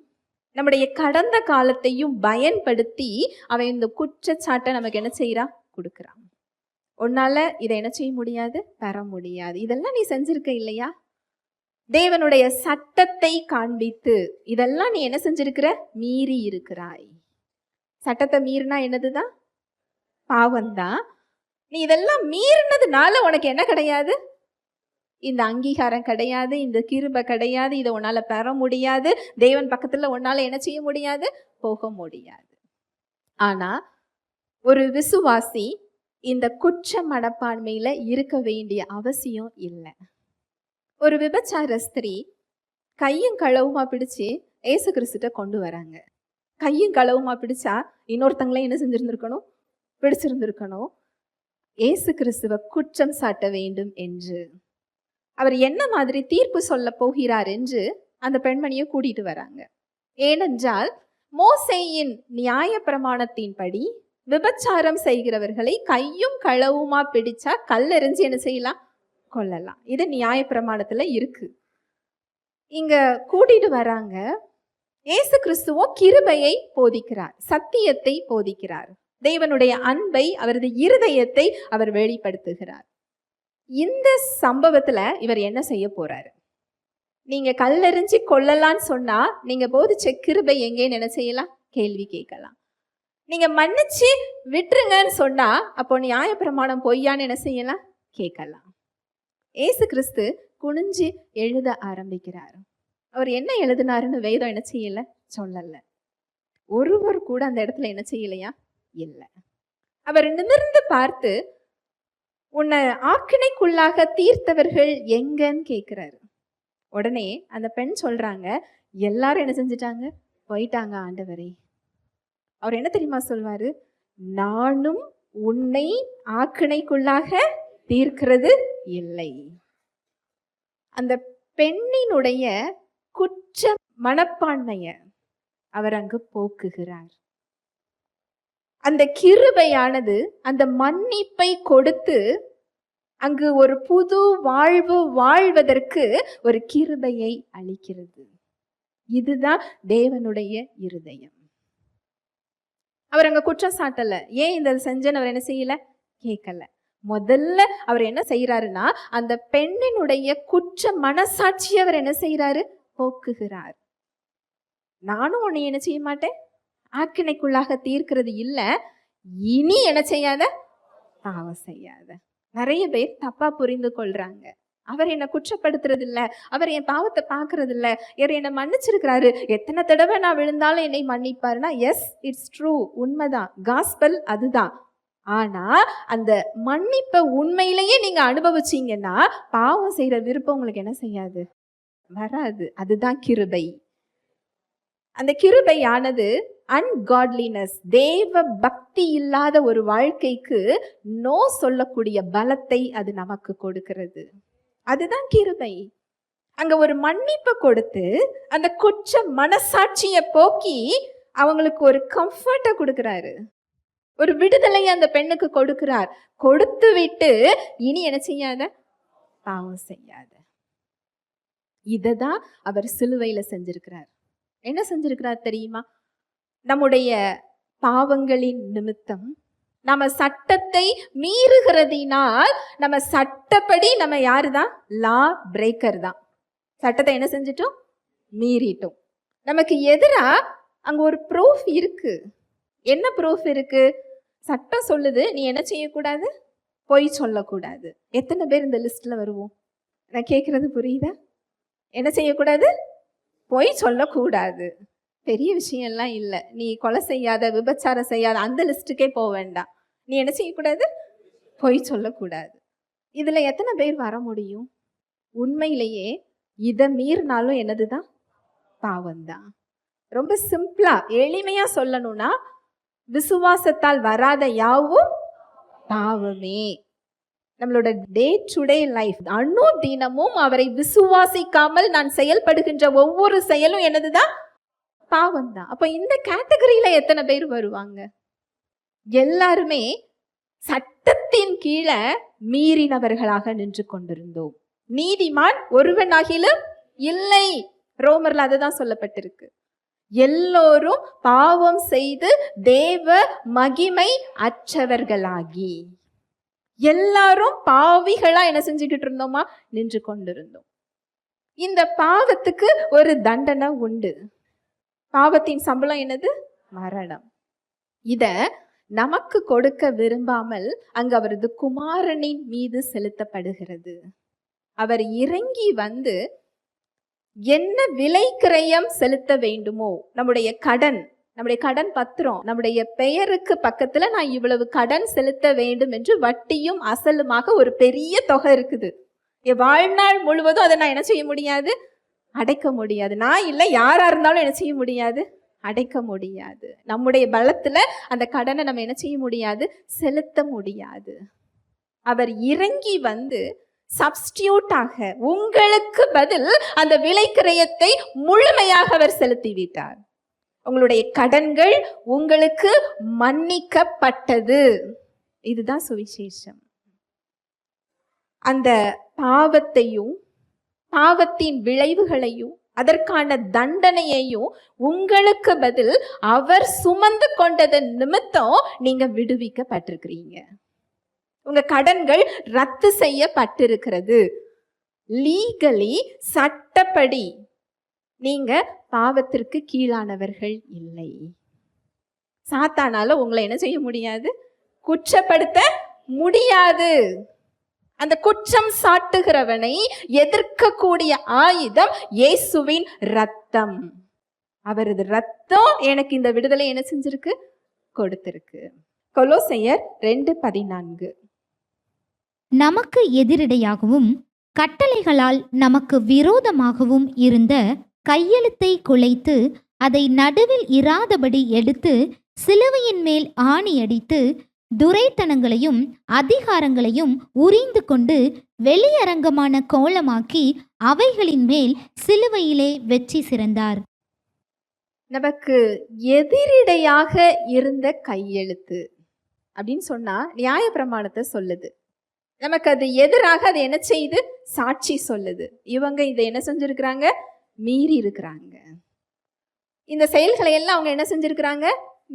நம்முடைய கடந்த காலத்தையும் பயன்படுத்தி அவன் இந்த குற்றச்சாட்டை நமக்கு என்ன செய்யறான்? கொடுக்கிறான். உன்னால இதை என்ன செய்ய முடியாது? பெற முடியாது. இதெல்லாம் நீ செஞ்சிருக்க இல்லையா? தேவனுடைய சட்டத்தை காண்பித்து இதெல்லாம் நீ என்ன செஞ்சிருக்கிற? மீறி இருக்கிறாய். சட்டத்தை மீறினா என்னதுதான்? பாவம்தான். நீ இதெல்லாம் மீறினதுனால உனக்கு என்ன கிடையாது? இந்த அங்கீகாரம் கிடையாது, இந்த கிருபை கிடையாது, இதை உன்னால பெற முடியாது, தேவன் பக்கத்துல உன்னால என்ன செய்ய முடியாது? போக முடியாது. ஆனா ஒரு விசுவாசி இந்த குற்ற மனப்பான்மையில இருக்க வேண்டிய அவசியம் இல்லை. ஒரு விபச்சார ஸ்திரீ கையும் களவுமா பிடிச்சு ஏசு கிறிஸ்துட்ட கொண்டு வராங்க. கையும் களவுமா பிடிச்சா இன்னொருத்தங்களையும் என்ன செஞ்சிருந்திருக்கணும்? பிடிச்சிருந்திருக்கணும். ஏசு கிறிஸ்துவ குற்றம் சாட்ட வேண்டும் என்று, அவர் என்ன மாதிரி தீர்ப்பு சொல்ல போகிறார் என்று அந்த பெண்மணியை கூட்டிட்டு வராங்க. ஏனென்றால் மோசேயின் நியாய பிரமாணத்தின்படி விபச்சாரம் செய்கிறவர்களை கையும் களவுமா பிடிச்சா கல்லெறிஞ்சு என்ன செய்யலாம்? கொல்லலாம். இது நியாய பிரமாணத்துல இருக்கு. இங்க கூட்டிட்டு வராங்க. ஏசு கிறிஸ்துவோ கிருபையை போதிக்கிறார், சத்தியத்தை போதிக்கிறார், தேவனுடைய அன்பை, அவரது இருதயத்தை அவர் வெளிப்படுத்துகிறார். இந்த சம்பவத்துல இவர் என்ன செய்ய போறாரு? நீங்க கல்லெறிஞ்சு கொல்லலான்னு சொன்னா நீங்க போதிச்ச கிருபை எங்கேன்னு என்ன செய்யலாம்? கேள்வி கேட்கலாம். நீங்க மன்னிச்சு விட்டுருங்கன்னு சொன்னா அப்போ நியாய பிரமாணம் பொய்யான்னு என்ன செய்யலாம்? கேட்கலாம். ஏசு கிறிஸ்து குனிஞ்சு எழுத ஆரம்பிக்கிறார். அவர் என்ன எழுதினாருன்னு வேதம் என்ன செய்யல? சொல்லல. ஒருவர் கூட அந்த இடத்துல என்ன செய்யலையா? இல்லை. அவர் நிமிர்ந்து பார்த்து, உன்னை ஆக்கினைக்குள்ளாக தீர்த்தவர்கள் எங்கன்னு கேட்கிறாரு. உடனே அந்த பெண் சொல்றாங்க, எல்லாரும் என்ன செஞ்சிட்டாங்க? போயிட்டாங்க ஆண்டவரே. அவர் என்ன தெரியுமா சொல்வாரு? நானும் உன்னை ஆக்கினைக்குள்ளாக தீர்க்கிறது இல்லை. அந்த பெண்ணினுடைய குற்ற மனப்பான்மைய அவர் அங்கு போக்குகிறார். அந்த கிருபையானது அந்த மன்னிப்பை கொடுத்து அங்கு ஒரு புது வாழ்வு வாழ்வதற்கு ஒரு கிருபையை அளிக்கிறது. இதுதான் தேவனுடைய இருதயம். அவர் அங்க குற்றம் சாட்டல. ஏன் இந்த செஞ்சன்னு அவர் என்ன செய்யல, கேட்கல. முதல்ல அவர் என்ன செய்யறாருன்னா, அந்த பெண்ணினுடைய குற்ற மனசாட்சியை அவர் என்ன செய்யறாரு, போக்குகிறார். நானும் உன்னை என்ன செய்ய மாட்டேன், ஆக்கினைக்குள்ளாக தீர்க்கிறது இல்ல, இனி என்ன செய்யாத, பாவம் செய்யாத. நிறைய பேர் தப்பா புரிந்து கொள்றாங்க. அவர் என்னை குற்றப்படுத்துறது இல்ல, அவர் என் பாவத்தை பார்க்கறது இல்ல, இவர் என்னை மன்னிச்சிருக்கிறாரு, எத்தனை தடவை நான் விழுந்தாலும் என்னை மன்னிப்பாருன்னா, எஸ், இட்ஸ் ட்ரூ, உண்மைதான், காஸ்பல் அதுதான். ஆனா அந்த மன்னிப்பை உண்மையிலேயே நீங்க அனுபவிச்சீங்கன்னா பாவம் செய்யற விருப்பம் உங்களுக்கு என்ன செய்யாது, வராது. அதுதான் கிருபை. அந்த கிருபையானது அன்காட்லினஸ், தேவ பக்தி இல்லாத ஒரு வாழ்க்கைக்கு நோ சொல்லக்கூடிய பலத்தை அது நமக்கு கொடுக்கிறது. அதுதான் கிருபை. அங்க ஒரு மன்னிப்பை கொடுத்து அந்த குற்ற மனசாட்சியை போக்கி அவங்களுக்கு ஒரு கம்ஃபர்ட்டை கொடுக்கிறாரு, ஒரு விடுதலையை அந்த பெண்ணுக்கு கொடுக்கிறார். கொடுத்து விட்டு இனி என்ன செய்யாத, பாவம் செய்யாத. இததான் அவர் சிலுவையில செஞ்சிருக்கிறார். என்ன செஞ்சிருக்கிறார் தெரியுமா? நம்முடைய பாவங்களின் நிமித்தம் நம்ம சட்டத்தை மீறுகிறதினால், நம்ம சட்டப்படி நம்ம யாரு தான், லா பிரேக்கர் தான். சட்டத்தை என்ன செஞ்சிட்டோம், மீறிட்டோம். நமக்கு எதிரா அங்க ஒரு ப்ரூஃப் இருக்கு. என்ன ப்ரூஃப் இருக்கு? சட்டம் சொல்லுது நீ என்ன செய்யக்கூடாது, பொய் சொல்லக்கூடாது. எத்தனை பேர் இந்த லிஸ்ட்ல வருவோம்? நான் கேட்கறது புரியுதா? என்ன செய்யக்கூடாது, பொய் சொல்லக்கூடாது. பெரிய விஷயம்லாம் இல்லை. நீ கொலை செய்யாத, விபச்சாரம் செய்யாத, அந்த லிஸ்ட்டுக்கே போக வேண்டாம். நீ என்ன செய்யக்கூடாது, பொய் சொல்லக்கூடாது. இதுல எத்தனை பேர் வர முடியும்? உண்மையிலேயே இதை மீறினாலும் என்னதுதான், பாவம்தான். ரொம்ப சிம்பிளா எளிமையா சொல்லணும்னா, விசுவாசத்தால் வராத யாவும் பாவமே. நம்மளோட டே டு டே லைஃப், அணு தினமும் அவரை விசுவாசிக்காமல் நான் செயல்படுகின்ற ஒவ்வொரு செயலும் என்னதுதான், பாவம் தான். அப்ப இந்த கேட்டகரியில எத்தனை பேர் வருவாங்க? எல்லாருமே சட்டத்தின் கீழே மீறினவர்களாக நின்று கொண்டிருந்தோம். நீதிமான் ஒருவனாகிலும் இல்லை. ரோமர்ல அதுதான் சொல்லப்பட்டிருக்கு. எல்லோரும் பாவம் செய்து தேவ மகிமை அற்றவர்களாகி, எல்லாரும் பாவிகளா என்ன செஞ்சுக்கிட்டு இருந்தோமா, நின்று கொண்டிருந்தோம். இந்த பாவத்துக்கு ஒரு தண்டனை உண்டு. பாவத்தின் சம்பளம் என்னது, மரணம். இத நமக்கு கொடுக்க விரும்பாமல் அங்கு அவரது குமாரனின் மீது செலுத்தப்படுகிறது. அவர் இறங்கி வந்து என்ன விலை கிரயம் செலுத்த வேண்டுமோ, நம்முடைய கடன் பத்திரம், நம்முடைய பெயருக்கு பக்கத்துல நான் இவ்வளவு கடன் செலுத்த வேண்டும் என்று வட்டியும் அசலுமாக ஒரு பெரிய தொகை இருக்குது. என் வாழ்நாள் முழுவதும் அதை நான் என்ன செய்ய முடியாது, அடைக்க முடியாது. நான் இல்லை, யாரா இருந்தாலும் என்ன செய்ய முடியாது, அடைக்க முடியாது. நம்முடைய பலத்துல அந்த கடனை நம்ம என்ன செய்ய முடியாது, செலுத்த முடியாது. அவர் இறங்கி வந்து சப்ஸ்டியூட்டாக உங்களுக்கு பதில் அந்த விலை கிரயத்தை முழுமையாக அவர் செலுத்தி விட்டார். உங்களுடைய கடன்கள் உங்களுக்கு மன்னிக்கப்பட்டது. இதுதான் சுவிசேஷம். அந்த பாவத்தையும் பாவத்தின் விளைவுகளையும் அதற்கான தண்டனையையும் உங்களுக்கு பதில் அவர் சுமந்து கொண்டதன் நிமித்தம் நீங்க விடுவிக்கப்பட்டிருக்கிறீங்க. உங்க கடன்கள் ரத்து செய்யப்பட்டிருக்கிறது. லீகலி, சட்டப்படி நீங்க பாவத்திற்கு கீழானவர்கள் இல்லை. சாத்தானால உங்களை என்ன செய்ய முடியாது, குற்றப்படுத்த முடியாது. அந்த குற்றம் சாட்டுகிறவனை எதிர்க்கக்கூடிய ஆயுதம் இயேசுவின் ரத்தம். அவரது ரத்தம் எனக்கு இந்த விடுதலை என்ன செஞ்சிருக்கு, கொடுத்திருக்கு. கொலோசையர் 2:14. நமக்கு எதிரிடையாகவும் கட்டளைகளால் நமக்கு விரோதமாகவும் இருந்த கையெழுத்தை குலைத்து அதை நடுவில் இராதபடி எடுத்து சிலுவையின் மேல் ஆணியடித்து துரைத்தனங்களையும் அதிகாரங்களையும் உரிந்து கொண்டு வெளியரங்கமான கோலமாக்கி அவைகளின் மேல் சிலுவையிலே வெற்றி சிறந்தார். நமக்கு எதிரிடையாக இருந்த கையெழுத்து அப்படின்னு சொன்னா நியாயப்பிரமாணத்தை சொல்லுது. நமக்கு அது எதிராக அது என்ன செய்யுது? சாட்சி சொல்லுது. இவங்க இதை என்ன செஞ்சிருக்கிறாங்க? மீறி இருக்கிறாங்க. இந்த செயல்களை எல்லாம் அவங்க என்ன செஞ்சிருக்கிறாங்க?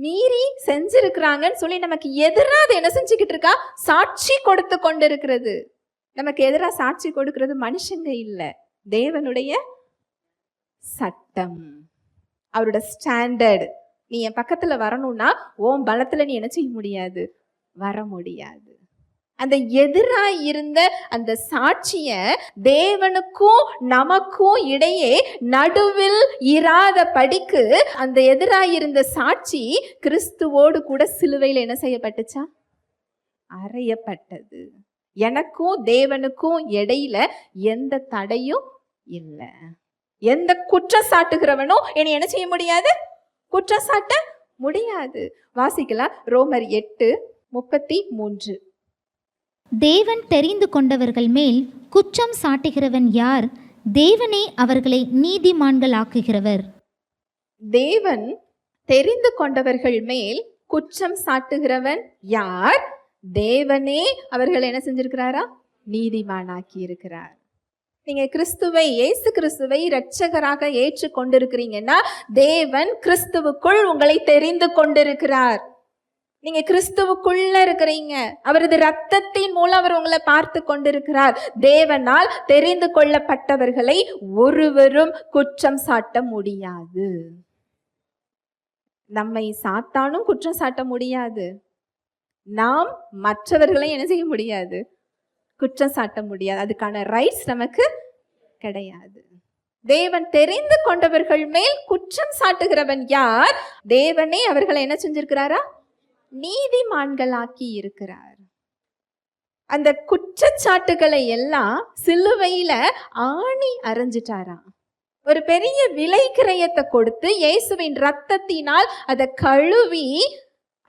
மீறி செஞ்சிருக்கிறாங்கன்னு சொல்லி நமக்கு எதிராக அது என்ன செஞ்சுக்கிட்டு இருக்கா? சாட்சி கொடுத்து கொண்டு இருக்கிறது. நமக்கு எதிராக சாட்சி கொடுக்கிறது மனுஷங்க இல்லை, தேவனுடைய சட்டம், அவரோட ஸ்டாண்டர்ட். நீ என் பக்கத்துல வரணும்னா உன் பலத்துல நீ என்ன செய்ய முடியாது? வர முடியாது. அந்த எதிராக இருந்த அந்த சாட்சிய தேவனுக்கும் நமக்கும் இடையே நடுவில் இராத படிக்கு அந்த எதிராக இருந்த சாட்சி கிறிஸ்துவோடு கூட சிலுவையில் என்ன செய்யப்பட்டுச்சா? அறையப்பட்டது. எனக்கும் தேவனுக்கும் இடையில எந்த தடையும் இல்லை. எந்த குற்றம் சாட்டுகிறவனும் என்னை என்ன செய்ய முடியாது? குற்றம் சாட்ட முடியாது. வாசிக்கலாம் ரோமர் 8:33. தேவன் தெரிந்து கொண்டவர்கள் மேல் குற்றம் சாட்டுகிறவன் யார்? தேவனே அவர்களை நீதிமான்களாக்குகிறவர். தேவன் தெரிந்து கொண்டவர்கள் மேல் குற்றம் சாட்டுகிறவன் யார்? தேவனே அவர்களை என்ன செஞ்சிருக்கிறாரா? நீதிமானாக்கி இருக்கிறார். நீங்க கிறிஸ்துவை, இயேசு கிறிஸ்துவை இரட்சகராக ஏற்று கொண்டிருக்கிறீங்கன்னா தேவன் கிறிஸ்துவுக்குள் உங்களை தெரிந்து கொண்டிருக்கிறார். நீங்க கிறிஸ்துவுக்குள்ள இருக்கிறீங்க. அவரது இரத்தத்தின் மூலம் அவர் உங்களை பார்த்து கொண்டிருக்கிறார். தேவனால் தெரிந்து கொள்ளப்பட்டவர்களை ஒருவரும் குற்றம் சாட்ட முடியாது. நம்மை சாத்தானும் குற்றம் சாட்ட முடியாது. நாம் மற்றவர்களை என்ன செய்ய முடியாது? குற்றம் சாட்ட முடியாது. அதுக்கான ரைட்ஸ் நமக்கு கிடையாது. தேவன் தெரிந்து கொண்டவர்கள் மேல் குற்றம் சாட்டுகிறவன் யார்? தேவனே அவர்களை என்ன செஞ்சிருக்கிறாரா? நீதிமான்களாக்கி இருக்கிறார். அந்த குற்றச்சாட்டுகளை எல்லாம் சிலுவையில ஆணி அரைஞ்சிட்டாராம். ஒரு பெரிய விலை கிரயத்தை கொடுத்து இயேசுவின் ரத்தத்தினால் அதை கழுவி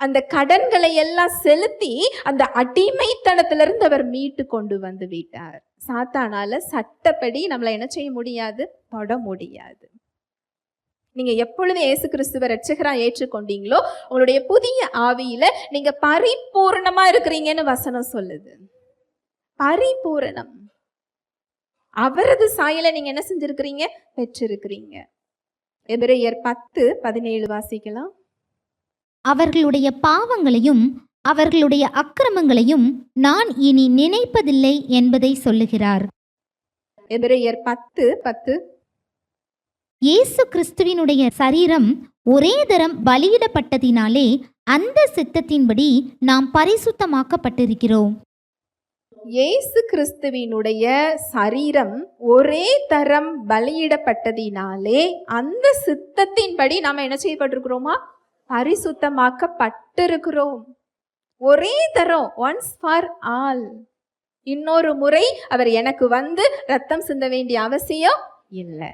அந்த கடன்களை எல்லாம் செலுத்தி அந்த அடிமைத்தனத்திலிருந்து அவர் மீட்டு கொண்டு வந்து விட்டார். சாத்தானால சட்டப்படி நம்மளை என்ன செய்ய முடியாது? தொட முடியாது. நீங்க எப்பொழுது இயேசு கிறிஸ்துவ இரட்சகரா ஏற்றுக்கொண்டீங்களோ உங்களுடைய புதிய ஆவியில நீங்க பரிபூரணமா இருக்கிறீங்கன்னு வசனம் சொல்லுது. பரிபூரணம். அவரது சாயலை நீங்க என்ன செஞ்சிருக்கிறீங்க? பெற்றிருக்கிறீங்க. எபிரேயர் 10:17 வாசிக்கலாம். அவர்களுடைய பாவங்களையும் அவர்களுடைய அக்கிரமங்களையும் நான் இனி நினைப்பதில்லை என்பதை சொல்லுகிறார். எபிரேயர் 10:10. இயேசு கிறிஸ்துவினுடைய சரீரம் ஒரே தரம் பலியிடப்பட்டதினாலே அந்த சித்தத்தின்படி நாம் பரிசுத்தமாக்கப்பட்டிருக்கிறோம். இயேசு கிறிஸ்துவினுடைய சரீரம் ஒரே தரம் பலியிடப்பட்டதினாலே அந்த சித்தத்தின்படி நாம என்ன செய்யப்பட்டிருக்கிறோமா? பரிசுத்தமாக்கப்பட்டிருக்கிறோம். ஒரே தரம், ஒன்ஸ் ஃபார் ஆல். இன்னொரு முறை அவர் எனக்கு வந்து ரத்தம் சிந்த வேண்டிய அவசியம் இல்லை.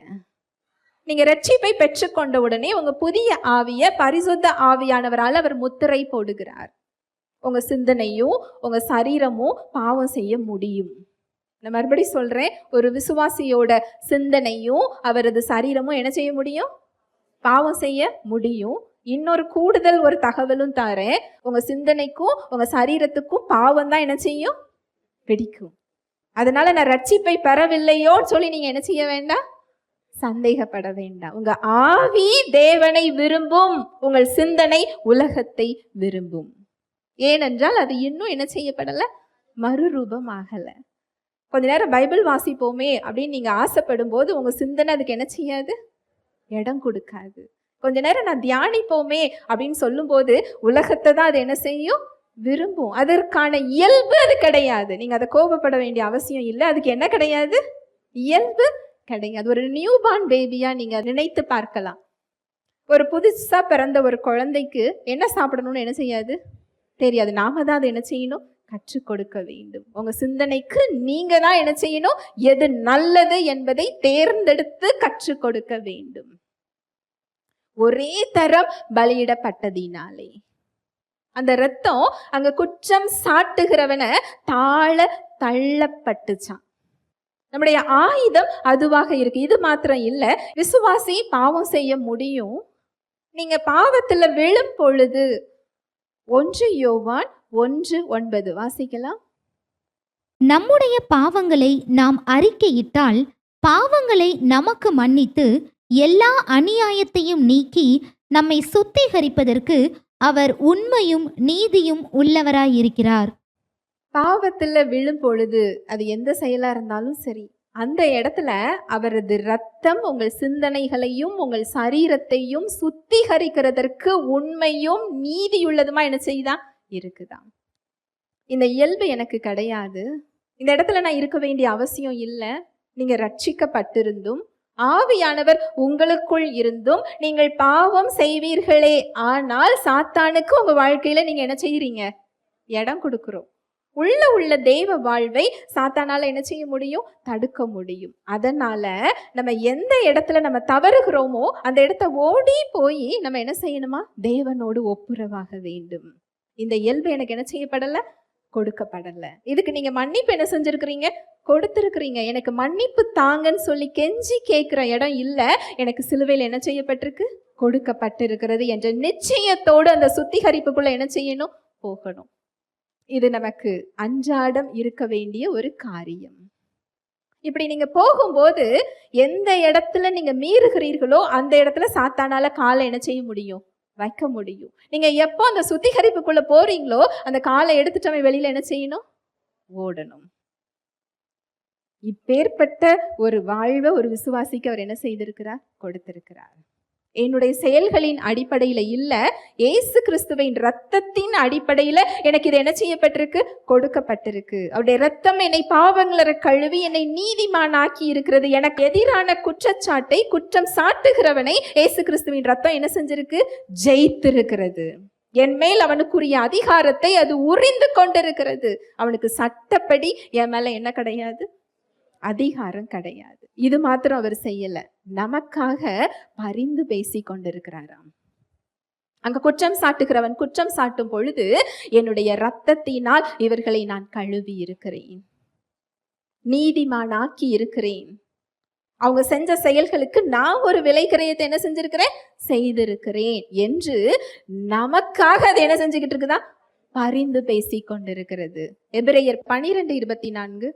நீங்க ரட்சிப்பை பெற்றுக்கொண்ட உடனே உங்க புதிய ஆவிய பரிசுத்த ஆவியானவரால் அவர் முத்திரை போடுகிறார். உங்க சிந்தனையும் உங்க சரீரமும் பாவம் செய்ய முடியும். நான் மறுபடி சொல்றேன், ஒரு விசுவாசியோட சிந்தனையும் அவரது சரீரமும் என்ன செய்ய முடியும்? பாவம் செய்ய முடியும். இன்னொரு கூடுதல் ஒரு தகவலும் தரேன். உங்க சிந்தனைக்கும் உங்க சரீரத்துக்கும் பாவம் தான் என்ன செய்யும்? பிடிக்கும். அதனால நான் ரட்சிப்பை பெறவில்லையோன்னு சொல்லி நீங்க என்ன செய்ய வேண்டாம்? சந்தேகப்பட வேண்டாம். உங்க ஆவி தேவனை விரும்பும், உங்கள் சிந்தனை உலகத்தை விரும்பும். ஏனென்றால் அது இன்னும் என்ன செய்யப்படல? மறுரூபம் ஆகல. கொஞ்ச நேரம் பைபிள் வாசிப்போமே அப்படின்னு நீங்க ஆசைப்படும் போது உங்க சிந்தனை அதுக்கு என்ன செய்யாது? இடம் கொடுக்காது. கொஞ்ச நேரம் நான் தியானிப்போமே அப்படின்னு சொல்லும் போது உலகத்தை தான் அது என்ன செய்யும்? விரும்பும். அதற்கான இயல்பு அது கிடையாது. நீங்க அதை கோபப்பட வேண்டிய அவசியம் இல்லை. அதுக்கு என்ன கிடையாது? இயல்பு கிடையாது. ஒரு நியூ பார்ன் பேபியா நீங்க நினைத்து பார்க்கலாம். ஒரு புதுசா பிறந்த ஒரு குழந்தைக்கு என்ன சாப்பிடணும்னு என்ன செய்யாது? தெரியாது. நாம தான் அதை என்ன செய்யணும்? கற்றுக் கொடுக்க வேண்டும். உங்க சிந்தனைக்கு நீங்க தான் என்ன செய்யணும்? எது நல்லது என்பதை தேர்ந்தெடுத்து கற்றுக் கொடுக்க வேண்டும். ஒரே தரம் பலியிடப்பட்டதினாலே அந்த ரத்தம் அங்க குற்றம் சாட்டுகிறவனை தாழ தள்ளப்பட்டுச்சான். நம்முடைய ஆயுதம் அதுவாக இருக்கு. இது மாத்திரம் இல்ல, விசுவாசி பாவம் செய்ய முடியும், நீங்க பாவத்துல விழும் பொழுது 1 யோவான் 1:9 வாசிக்கலாம். நம்முடைய பாவங்களை நாம் அறிக்கையிட்டால் பாவங்களை நமக்கு மன்னித்து எல்லா அநியாயத்தையும் நீக்கி நம்மை சுத்திகரிப்பதற்கு அவர் உண்மையும் நீதியும் உள்ளவராயிருக்கிறார். பாவத்துல விழும் பொழுது அது எந்த செயலா இருந்தாலும் சரி, அந்த இடத்துல அவரது ரத்தம் உங்கள் சிந்தனைகளையும் உங்கள் சரீரத்தையும் சுத்திகரிக்கிறதற்கு உண்மையும் நீதியுள்ளதுமா என்ன செய்யுதான் இருக்குதான். இந்த இயல்பு எனக்கு கிடையாது, இந்த இடத்துல நான் இருக்க வேண்டிய அவசியம் இல்லை. நீங்க ரட்சிக்கப்பட்டிருந்தும் ஆவியானவர் உங்களுக்குள் இருந்தும் நீங்கள் பாவம் செய்வீர்களே, ஆனால் சாத்தானுக்கு உங்க வாழ்க்கையில நீங்க என்ன செய்யறீங்க? இடம் கொடுக்கிறோம். உள்ள தெய்வ வாழ்வை சாத்தானால என்ன செய்ய முடியும்? தடுக்க முடியும். அதனால நம்ம எந்த இடத்துல நம்ம தவறுகிறோமோ அந்த இடத்த ஓடி போய் நம்ம என்ன செய்யணுமா? தேவனோடு ஒப்புரவாக வேண்டும். இந்த இயல்பு எனக்கு என்ன செய்யப்படல? கொடுக்கப்படல. இதுக்கு நீங்க மன்னிப்பு என்ன செஞ்சிருக்கிறீங்க? கொடுத்திருக்கிறீங்க. எனக்கு மன்னிப்பு தாங்கன்னு சொல்லி கெஞ்சி கேட்கிற இடம் இல்ல, எனக்கு சிலுவையில் என்ன செய்யப்பட்டிருக்கு? கொடுக்கப்பட்டிருக்கிறது என்ற நிச்சயத்தோடு அந்த சுத்திகரிப்புக்குள்ள என்ன செய்யணும்? போகணும். இது நமக்கு அன்றாடம் இருக்க வேண்டிய ஒரு காரியம். இப்படி நீங்க போகும்போது எந்த இடத்துல நீங்க மீறுகிறீர்களோ அந்த இடத்துல சாத்தானால காலை என்ன செய்ய முடியும்? வைக்க முடியும். நீங்க எப்போ அந்த சுத்திகரிப்புக்குள்ள போறீங்களோ அந்த காலை எடுத்துட்டு அவன் வெளியில என்ன செய்யணும்? ஓடணும். இப்பேற்பட்ட ஒரு வாழ்வை ஒரு விசுவாசிக்கு அவர் என்ன செய்திருக்கிறார்? கொடுத்திருக்கிறார். என்னுடைய செயல்களின் அடிப்படையில இல்ல, இயேசு கிறிஸ்துவின் ரத்தத்தின் அடிப்படையில எனக்கு இது என்ன செய்யப்பட்டிருக்கு? கொடுக்கப்பட்டிருக்கு. அவருடைய ரத்தம் என்னை பாவங்கள கழுவி என்னை நீதிமானாக்கி இருக்கிறது. எனக்கு எதிரான குற்றச்சாட்டை, குற்றம் சாட்டுகிறவனை இயேசு கிறிஸ்துவின் ரத்தம் என்ன செஞ்சிருக்கு? ஜெயித்திருக்கிறது. என் மேல் அவனுக்குரிய அதிகாரத்தை அது உரிந்து கொண்டிருக்கிறது. அவனுக்கு சட்டப்படி என் மேல என்ன கிடையாது? அதிகாரம் கிடையாது. இது மாத்திரம் அவர் செய்யல, நமக்காக பரிந்து பேசி கொண்டிருக்கிறாராம். அங்க குற்றம் சாட்டுகிறவன் குற்றம் சாட்டும் பொழுது என்னுடைய இரத்தத்தினால் இவர்களை நான் கழுவி இருக்கிறேன், நீதிமானாக்கி இருக்கிறேன். அவங்க செஞ்ச செயல்களுக்கு நான் ஒரு விலை கிரயத்தை என்ன செஞ்சிருக்கிறேன்? செய்திருக்கிறேன் என்று நமக்காக அது என்ன செஞ்சுக்கிட்டு இருக்குதா? பரிந்து பேசி கொண்டிருக்கிறது. எபிரேயர் 12:24.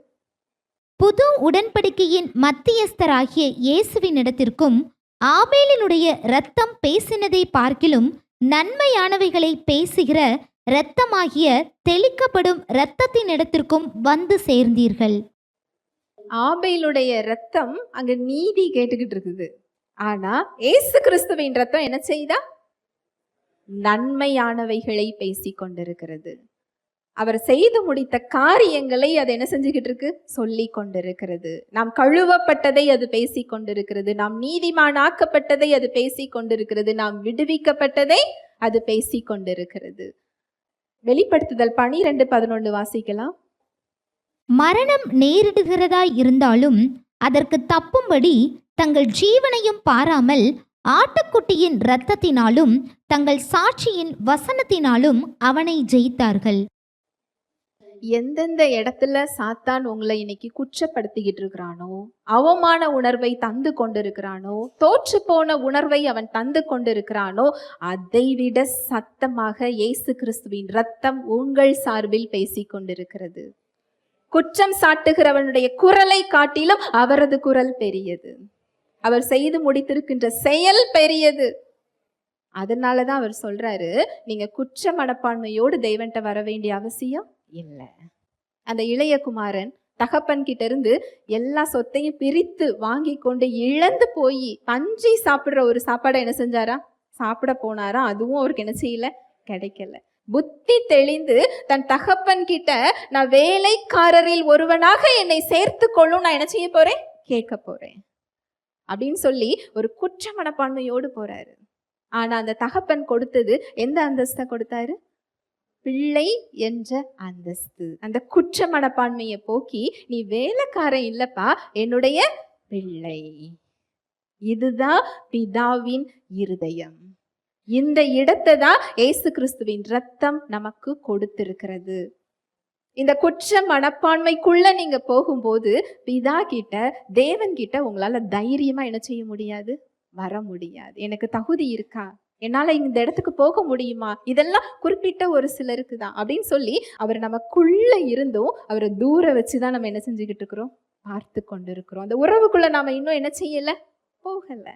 புது உடன்படிக்கையின் மத்தியஸ்தராகிய இயேசுவினிடத்திற்கும் ஆபேலினுடைய இரத்தம் பேசினதை பார்க்கிலும் நன்மையானவைகளை பேசுகிற இரத்தமாகிய தெளிக்கப்படும் இரத்தத்தினிடத்திற்கும் வந்து சேர்ந்தீர்கள். ஆபேலுடைய இரத்தம் அங்க நீதி கேட்டுக்கிட்டு இருக்குது. ஆனா இயேசு கிறிஸ்துவின் இரத்தம் என்ன செய்தா? நன்மையானவைகளை பேசி கொண்டிருக்கிறது. அவர் செய்து முடித்த காரியங்களை அது என்ன செஞ்சுக்கிட்டு இருக்கு? சொல்லி கொண்டிருக்கிறது. நாம் கழுவப்பட்டதை அது பேசி கொண்டிருக்கிறது. நாம் நீதிமானாக்கப்பட்டதை அது பேசி கொண்டிருக்கிறது. நாம் விடுவிக்கப்பட்டதை அது பேசி கொண்டிருக்கிறது. வெளிப்படுத்துதல் 12:11 வாசிக்கலாம். மரணம் நேரிடுகிறதாய் இருந்தாலும் அதற்கு தப்பும்படி தங்கள் ஜீவனையும் பாராமல் ஆட்டுக்குட்டியின் இரத்தத்தினாலும் தங்கள் சாட்சியின் வசனத்தினாலும் அவனை ஜெயித்தார்கள். எந்தெந்த இடத்துல சாத்தான் உங்களை இன்னைக்கு குற்றப்படுத்திக்கிட்டு இருக்கிறானோ, அவமான உணர்வை தந்து கொண்டிருக்கிறானோ, தோற்று போன உணர்வை அவன் தந்து கொண்டிருக்கிறானோ, அதை விட சத்தமாக இயேசு கிறிஸ்துவின் இரத்தம் உங்கள் சார்பில் பேசி கொண்டிருக்கிறது. குற்றம் சாட்டுகிறவனுடைய குரலை காட்டிலும் அவரது குரல் பெரியது. அவர் செய்து முடித்திருக்கின்ற செயல் பெரியது. அதனாலதான் அவர் சொல்றாரு, நீங்க குற்ற மனப்பான்மையோடு தெய்வன்ட்ட வர வேண்டிய அவசியம் இல்லை. அந்த இளைய குமாரன் தகப்பன் கிட்ட இருந்து எல்லா சொத்தையும் பிரித்து வாங்கி கொண்டு இழந்து போய் பஞ்சி சாப்பிடுற ஒரு சாப்பாடை என்ன செஞ்சாரா? சாப்பிட போனாரா? அதுவும் அவருக்கு என்ன செய்யல? கிடைக்கல. புத்தி தெளிந்து தன் தகப்பன் கிட்ட, நான் வேலைக்காரரில் ஒருவனாக என்னை சேர்த்து கொள்ளும், நான் என்ன செய்ய போறேன்? கேட்க போறேன் அப்படின்னு சொல்லி ஒரு குற்ற மனப்பான்மையோடு போறாரு. ஆனா அந்த தகப்பன் கொடுத்தது எந்த அந்தஸ்தை கொடுத்தாரு? பிள்ளை என்ற அந்தஸ்து. அந்த குற்ற மனப்பான்மையை போக்கி, நீ வேலைக்காரன் இல்லப்பா, என்னுடைய பிள்ளை. இதுதான் பிதாவின் இருதயம். இந்த இடத்தை தான் இயேசு கிறிஸ்துவின் இரத்தம் நமக்கு கொடுத்திருக்கிறது. இந்த குற்ற மனப்பான்மைக்குள்ள நீங்க போகும்போது பிதா கிட்ட, தேவன் கிட்ட உங்களால தைரியமா என்ன செய்ய முடியாது? வர முடியாது. எனக்கு தகுதி இருக்கா? என்னால இந்த இடத்துக்கு போக முடியுமா, இதெல்லாம் குறிப்பிட்ட ஒரு சிலருக்கு தான் அப்படின்னு சொல்லி அவர் நமக்குள்ள இருந்தும் அவரை தூர வச்சுதான் நம்ம என்ன செஞ்சுக்கிட்டு இருக்கிறோம், பார்த்து கொண்டு இருக்கிறோம். அந்த உறவுக்குள்ள நாம இன்னும் என்ன செய்யல, போகல.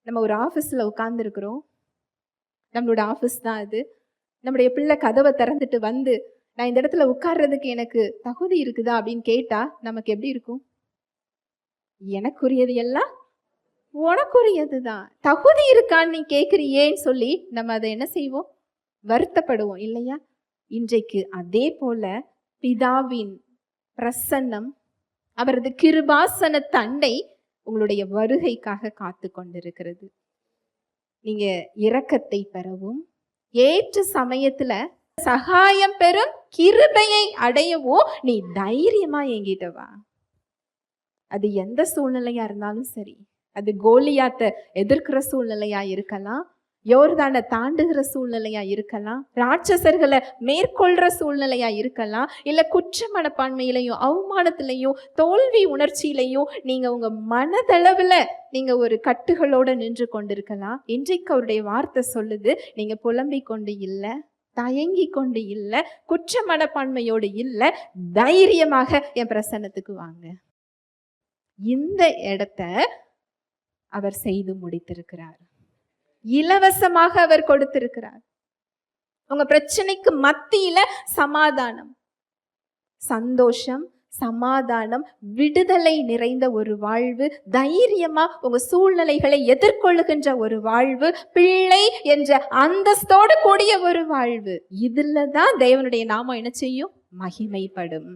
நம்ம ஒரு ஆபீஸ்ல உட்கார்ந்து இருக்கிறோம், நம்மளோட ஆபீஸ் தான் அது. நம்முடைய பிள்ளை கதவை திறந்துட்டு வந்து நான் இந்த இடத்துல உட்கார்றதுக்கு எனக்கு தகுதி இருக்குதா அப்படின்னு கேட்டா நமக்கு எப்படி இருக்கும்? எனக்குரியது எல்லாம் உனக்குரியதுதான், தகுதி இருக்கான்னு நீ கேட்குறியேன்னு சொல்லி நம்ம அதை என்ன செய்வோம், வருத்தப்படுவோம் இல்லையா? இன்றைக்கு அதே போல பிதாவின் பிரசன்னம், அவரது கிருபாசன தண்டை உங்களுடைய வருகைக்காக காத்து கொண்டிருக்கிறது. நீங்க இரக்கத்தை பெறவும் ஏற்ற சமயத்துல சகாயம் பெறும் கிருபையை அடையவும் நீ தைரியமா என்கிட்ட வா. அது எந்த சூழ்நிலையா இருந்தாலும் சரி, அது கோலியாத்தை எதிர்க்கிற சூழ்நிலையா இருக்கலாம், யோர்தானை தாண்டுகிற சூழ்நிலையா இருக்கலாம், ராட்சசர்களை மேற்கொள்ற சூழ்நிலையா இருக்கலாம், இல்ல குற்ற மனப்பான்மையிலையும் அவமானத்திலையும் தோல்வி உணர்ச்சியிலையும் நீங்க உங்க மனதளவுல நீங்க ஒரு கட்டுகளோட நின்று கொண்டிருக்கலாம். இன்றைக்கு அவருடைய வார்த்தை சொல்லுது, நீங்க புலம்பிக் கொண்டு இல்ல, தயங்கி கொண்டு இல்ல, குற்ற மனப்பான்மையோடு இல்ல, தைரியமாக என் பிரசன்னத்துக்கு வாங்க. இந்த இடத்த அவர் செய்து முடித்திருக்கிறார், இலவசமாக அவர் கொடுத்திருக்கிறார். உங்க பிரச்சனைக்கு மத்தியில சமாதானம், சந்தோஷம், சமாதானம், விடுதலை நிறைந்த ஒரு வாழ்வு, தைரியமா உங்க சூழ்நிலைகளை எதிர்கொள்ளுகின்ற ஒரு வாழ்வு, பிள்ளை என்ற அந்தஸ்தோடு கூடிய ஒரு வாழ்வு. இதுலதான் தேவனுடைய நாமம் என்ன செய்யும், மகிமைப்படும்.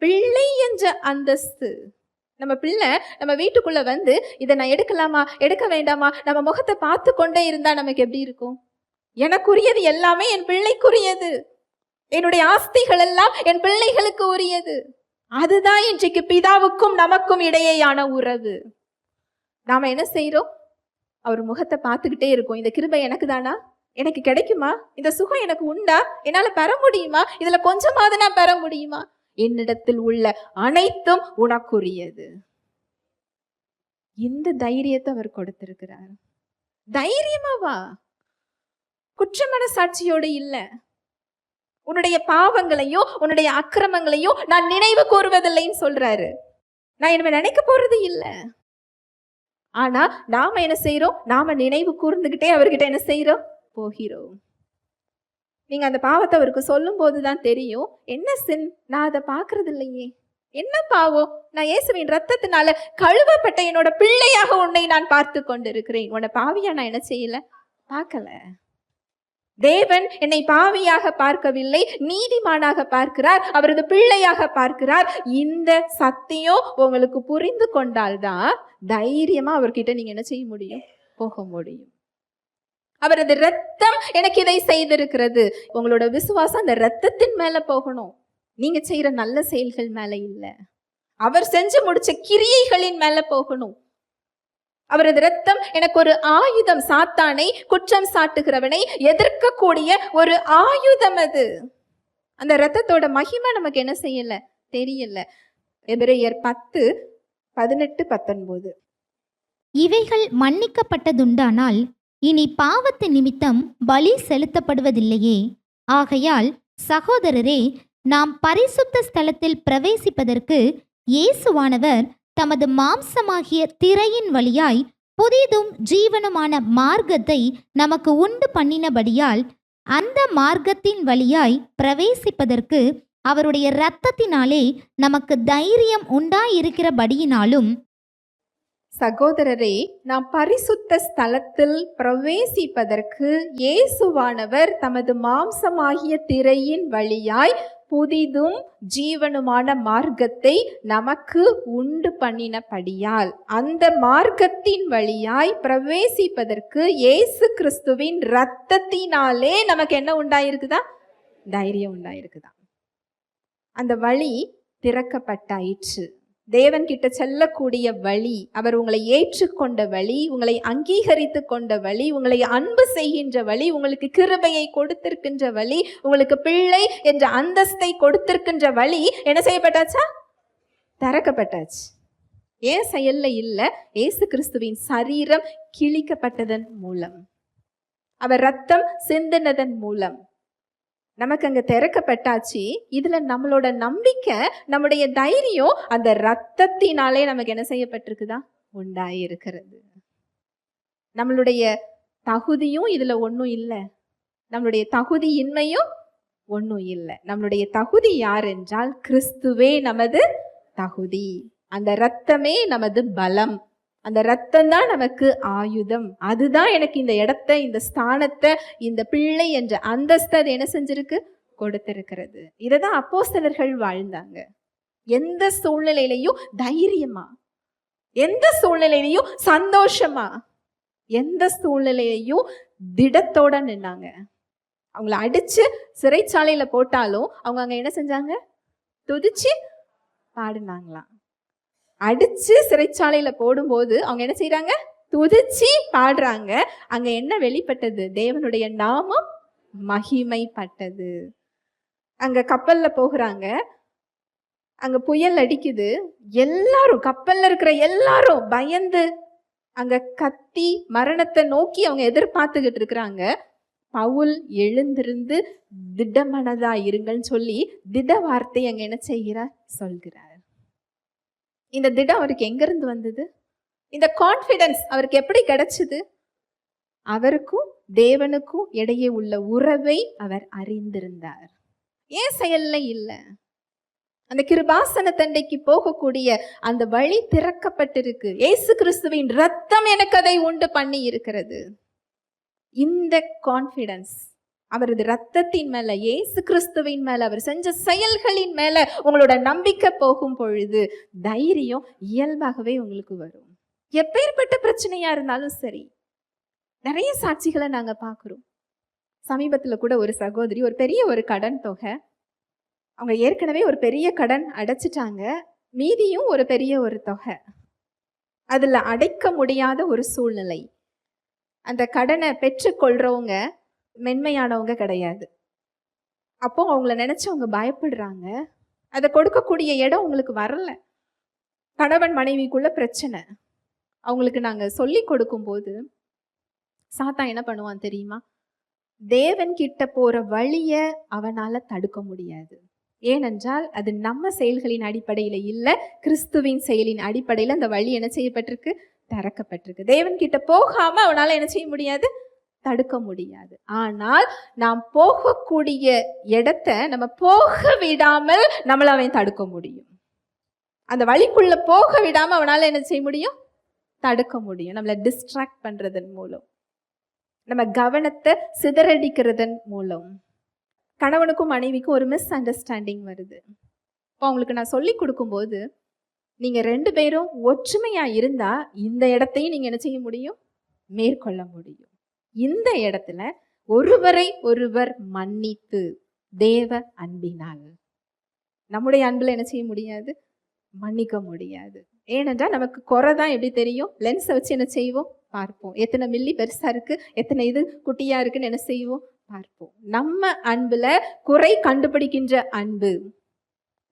பிள்ளை என்ற அந்தஸ்து. நம்ம பிள்ளை நம்ம வீட்டுக்குள்ள வந்து இதை நான் எடுக்கலாமா எடுக்க வேண்டாமா நம்ம முகத்தை பார்த்து கொண்டே இருந்தா நமக்கு எப்படி இருக்கும்? எனக்குரியது எல்லாமே என் பிள்ளைக்குரியது, என்னுடைய ஆஸ்திகள் எல்லாம் என் பிள்ளைகளுக்கு உரியது. அதுதான் இன்றைக்கு பிதாவுக்கும் நமக்கும் இடையேயான உறவு. நாம என்ன செய்யறோம், அவர் முகத்தை பார்த்துக்கிட்டே இருக்கோம். இந்த கிருபை எனக்கு தானா, எனக்கு கிடைக்குமா, இந்த சுகம் எனக்கு உண்டா, என்னால பெற முடியுமா, இதுல கொஞ்சமாவது நான் பெற முடியுமா, என்னிடத்தில் உள்ள அனைத்தும் உனக்குரியது. இந்த தைரியத்தை அவர் கொடுத்திருக்கிறார். தைரியமா வா, குற்றமன சாட்சியோடு இல்ல. உன்னுடைய பாவங்களையும் உன்னுடைய அக்கிரமங்களையும் நான் நினைவு கூறுவதில்லைன்னு சொல்றாரு. நான் இனிமே நினைக்க போறது இல்லை. ஆனா நாம என்ன செய்யறோம், நாம நினைவு கூர்ந்துகிட்டே அவர்கிட்ட என்ன செய்யறோம், போகிறோம். நீங்க அந்த பாவத்தை அவருக்கு சொல்லும் போதுதான் தெரியும், என்ன சின், நான் அதை பார்க்கறது இல்லையே, என்ன பாவம், நான் இயேசுவின் ரத்தத்தினால கழுவப்பட்ட என்னோட பிள்ளையாக உன்னை நான் பார்த்து கொண்டிருக்கிறேன். உன்னை பாவியா நான் என்ன செய்யல, பார்க்கல. தேவன் என்னை பாவியாக பார்க்கவில்லை, நீதிமானாக பார்க்கிறார், அவரது பிள்ளையாக பார்க்கிறார். இந்த சத்தியம் உங்களுக்கு புரிந்து கொண்டால்தான் தைரியமா அவர்கிட்ட நீங்க என்ன செய்ய முடியும், போக முடியும். அவரது ரத்தம் எனக்கு இதை செய்திருக்கிறது. உங்களோட விசுவாசம் அந்த ரத்தத்தின் மேல போகணும், நீங்க செய்யற நல்ல செயல்கள் மேல இல்ல, அவர் செஞ்சு முடிச்ச கிரியைகளின் மேல போகணும். அவரது ரத்தம் எனக்கு ஒரு ஆயுதம், சாத்தானை குற்றம் சாட்டுகிறவனை எதிர்க்கக்கூடிய ஒரு ஆயுதம் அது. அந்த ரத்தத்தோட மகிமை நமக்கு என்ன செய்யல, தெரியல. எபிரேயர் 10:18-19. இவைகள் மன்னிக்கப்பட்டதுண்டானால் இனி பாவத்து நிமித்தம் பலி செலுத்தப்படுவதில்லையே. ஆகையால் சகோதரரே, நாம் பரிசுத்த ஸ்தலத்தில் பிரவேசிப்பதற்கு இயேசுவானவர் தமது மாம்சமாகிய திரையின் வழியாய் புதிதும் ஜீவனுமான மார்க்கத்தை நமக்கு உண்டு பண்ணினபடியால் அந்த மார்க்கத்தின் வழியாய் பிரவேசிப்பதற்கு அவருடைய இரத்தத்தினாலே நமக்கு தைரியம் உண்டாயிருக்கிறபடியினாலும், சகோதரரே, நாம் பரிசுத்த ஸ்தலத்தில் பிரவேசிப்பதற்கு இயேசுவானவர் தமது மாம்சமாகிய திரையின் வழியாய் புதிதும் ஜீவனுமான மார்க்கத்தை நமக்கு உண்டு பண்ணினபடியால் அந்த மார்க்கத்தின் வழியாய் பிரவேசிப்பதற்கு இயேசு கிறிஸ்துவின் இரத்தத்தினாலே நமக்கு என்ன உண்டாயிருக்குதா, தைரியம் உண்டாயிருக்குதா. அந்த வழி திறக்கப்பட்டாயிற்று. தேவன் கிட்ட செல்லக்கூடிய வழி, அவர் உங்களை ஏற்றுக்கொண்ட வழி, உங்களை அங்கீகரித்து கொண்ட வழி, உங்களை அன்பு செய்கின்ற வழி, உங்களுக்கு கிருபையை கொடுத்திருக்கின்ற வழி, உங்களுக்கு பிள்ளை என்ற அந்தஸ்தை கொடுத்திருக்கின்ற வழி என்ன செய்யப்பட்டாச்சா, திறக்கப்பட்டாச்சு. ஏன் செயல்ல இல்ல, இயேசு கிறிஸ்துவின் சரீரம் கிழிக்கப்பட்டதன் மூலம். அவர் ரத்தம் சிந்தினதன் மூலம் நமக்கு அங்க திறக்கப்பட்டாச்சு. இதுல நம்மளோட நம்பிக்கை, நம்முடைய தைரியம் அந்த ரத்தத்தினாலே நமக்கு என்ன செய்யப்பட்டிருக்குதா? உண்டாயிருக்கிறது. நம்மளுடைய தகுதியும் இதுல ஒன்றும் இல்லை, நம்மளுடைய தகுதியின்மையும் ஒன்றும் இல்லை. நம்மளுடைய தகுதி யார் என்றால் கிறிஸ்துவே நமது தகுதி. அந்த ரத்தமே நமது பலம். அந்த ரத்தம் தான் நமக்கு ஆயுதம். அதுதான் எனக்கு இந்த இடத்தை, இந்த ஸ்தானத்தை, இந்த பிள்ளை என்ற அந்தஸ்தை அது என்ன செஞ்சிருக்கு? கொடுத்திருக்கிறது. இததான் அப்போஸ்தலர்கள் வாழ்ந்தாங்க. எந்த சூழ்நிலையிலையும் தைரியமா, எந்த சூழ்நிலையிலையும் சந்தோஷமா, எந்த சூழ்நிலையையும் திடத்தோட நின்னாங்க. அவங்கள அடிச்சு சிறைச்சாலையில போட்டாலும் அவங்க அங்க என்ன செஞ்சாங்க? துதிச்சு பாடினாங்களாம். அடிச்சு சிறைச்சாலையில போடும்போது அவங்க என்ன செய்யறாங்க? துதிச்சு பாடுறாங்க. அங்க என்ன வெளிப்பட்டது? தேவனுடைய நாமம் மகிமைப்பட்டது. அங்க கப்பல்ல போகிறாங்க, அங்க புயல் அடிக்குது. எல்லாரும், கப்பல்ல இருக்கிற எல்லாரும் பயந்து அங்க கத்தி மரணத்தை நோக்கி அவங்க எதிர்பார்த்துக்கிட்டு இருக்கிறாங்க. பவுல் எழுந்திருந்து திடமனதா இருங்கன்னு சொல்லி திட வார்த்தை அங்க என்ன செய்கிறார்? சொல்கிறார். இந்த திடம் அவருக்கு எங்கிருந்து வந்தது? இந்த கான்ஃபிடன்ஸ் அவருக்கு எப்படி கிடைச்சது? அவருக்கும் தேவனுக்கும் இடையே உள்ள உறவை அவர் அறிந்திருந்தார். ஏன் செயல்ல இல்லை? அந்த கிருபாசன தண்டைக்கு போகக்கூடிய அந்த வழி திறக்கப்பட்டிருக்கு. இயேசு கிறிஸ்துவின் ரத்தம் எனக்கு அதை உண்டு பண்ணி இருக்கிறது. இந்த கான்ஃபிடன்ஸ் அவரது ரத்தத்தின் மேல, இயேசு கிறிஸ்துவின் மேல, அவர் செஞ்ச செயல்களின் மேல உங்களோட நம்பிக்கை போகும் பொழுது தைரியம் இயல்பாகவே உங்களுக்கு வரும். எப்பேற்பட்ட பிரச்சனையா இருந்தாலும் சரி. நிறைய சாட்சிகளை நாங்க பார்க்கிறோம். சமீபத்துல கூட ஒரு சகோதரி, ஒரு பெரிய ஒரு கடன் தொகை, அவங்க ஏற்கனவே ஒரு பெரிய கடன் அடைச்சிட்டாங்க, மீதியும் ஒரு பெரிய ஒரு தொகை, அதுல அடைக்க முடியாத ஒரு சூழ்நிலை. அந்த கடனை பெற்றுக்கொள்றவங்க மென்மையானவங்க கிடையாது. அப்போ அவங்கள நினைச்சு அவங்க பயப்படுறாங்க. அதை கொடுக்கக்கூடிய இடம் உங்களுக்கு வரல. கணவன் மனைவிக்குள்ள பிரச்சனை. அவங்களுக்கு நாங்க சொல்லி கொடுக்கும்போது சாத்தான் என்ன பண்ணுவான் தெரியுமா? தேவன் கிட்ட போற வழிய அவனால தடுக்க முடியாது. ஏனென்றால் அது நம்ம செயல்களின் அடிப்படையில இல்ல, கிறிஸ்துவின் செயலின் அடிப்படையில அந்த வழி என்ன செய்யப்பட்டிருக்கு? திறக்கப்பட்டிருக்கு. தேவன் கிட்ட போகாம அவனால என்ன செய்ய முடியாது? தடுக்க முடியாது. ஆனால் நாம் போகக்கூடிய இடத்தை நம்ம போக விடாமல் நம்மள அவன் தடுக்க முடியும். அந்த வழிக்குள்ள போக விடாம அவனால என்ன செய்ய முடியும்? தடுக்க முடியும். நம்மளை டிஸ்ட்ராக்ட் பண்றதன் மூலம், நம்ம கவனத்தை சிதறடிக்கிறதன் மூலம். கணவனுக்கும் மனைவிக்கும் ஒரு மிஸ் அண்டர்ஸ்டாண்டிங் வருது. இப்போ அவங்களுக்கு நான் சொல்லி கொடுக்கும்போது, நீங்க 2 பேரும் ஒற்றுமையா இருந்தா இந்த இடத்தையும் நீங்க என்ன செய்ய முடியும்? மேற்கொள்ள முடியும். இந்த இடத்துல ஒருவரை ஒருவர் மன்னித்து தேவ அன்பினால், நம்முடைய அன்புல என்ன செய்ய முடியாது? மன்னிக்க முடியாது. ஏனென்றால் நமக்கு குறைதான் எப்படி தெரியும்? லென்ஸை வச்சு என்ன செய்வோம்? பார்ப்போம். எத்தனை மில்லி பெருசா இருக்கு, எத்தனை இது குட்டியா இருக்குன்னு என்ன செய்வோம்? பார்ப்போம். நம்ம அன்புல குறை கண்டுபிடிக்கின்ற அன்பு,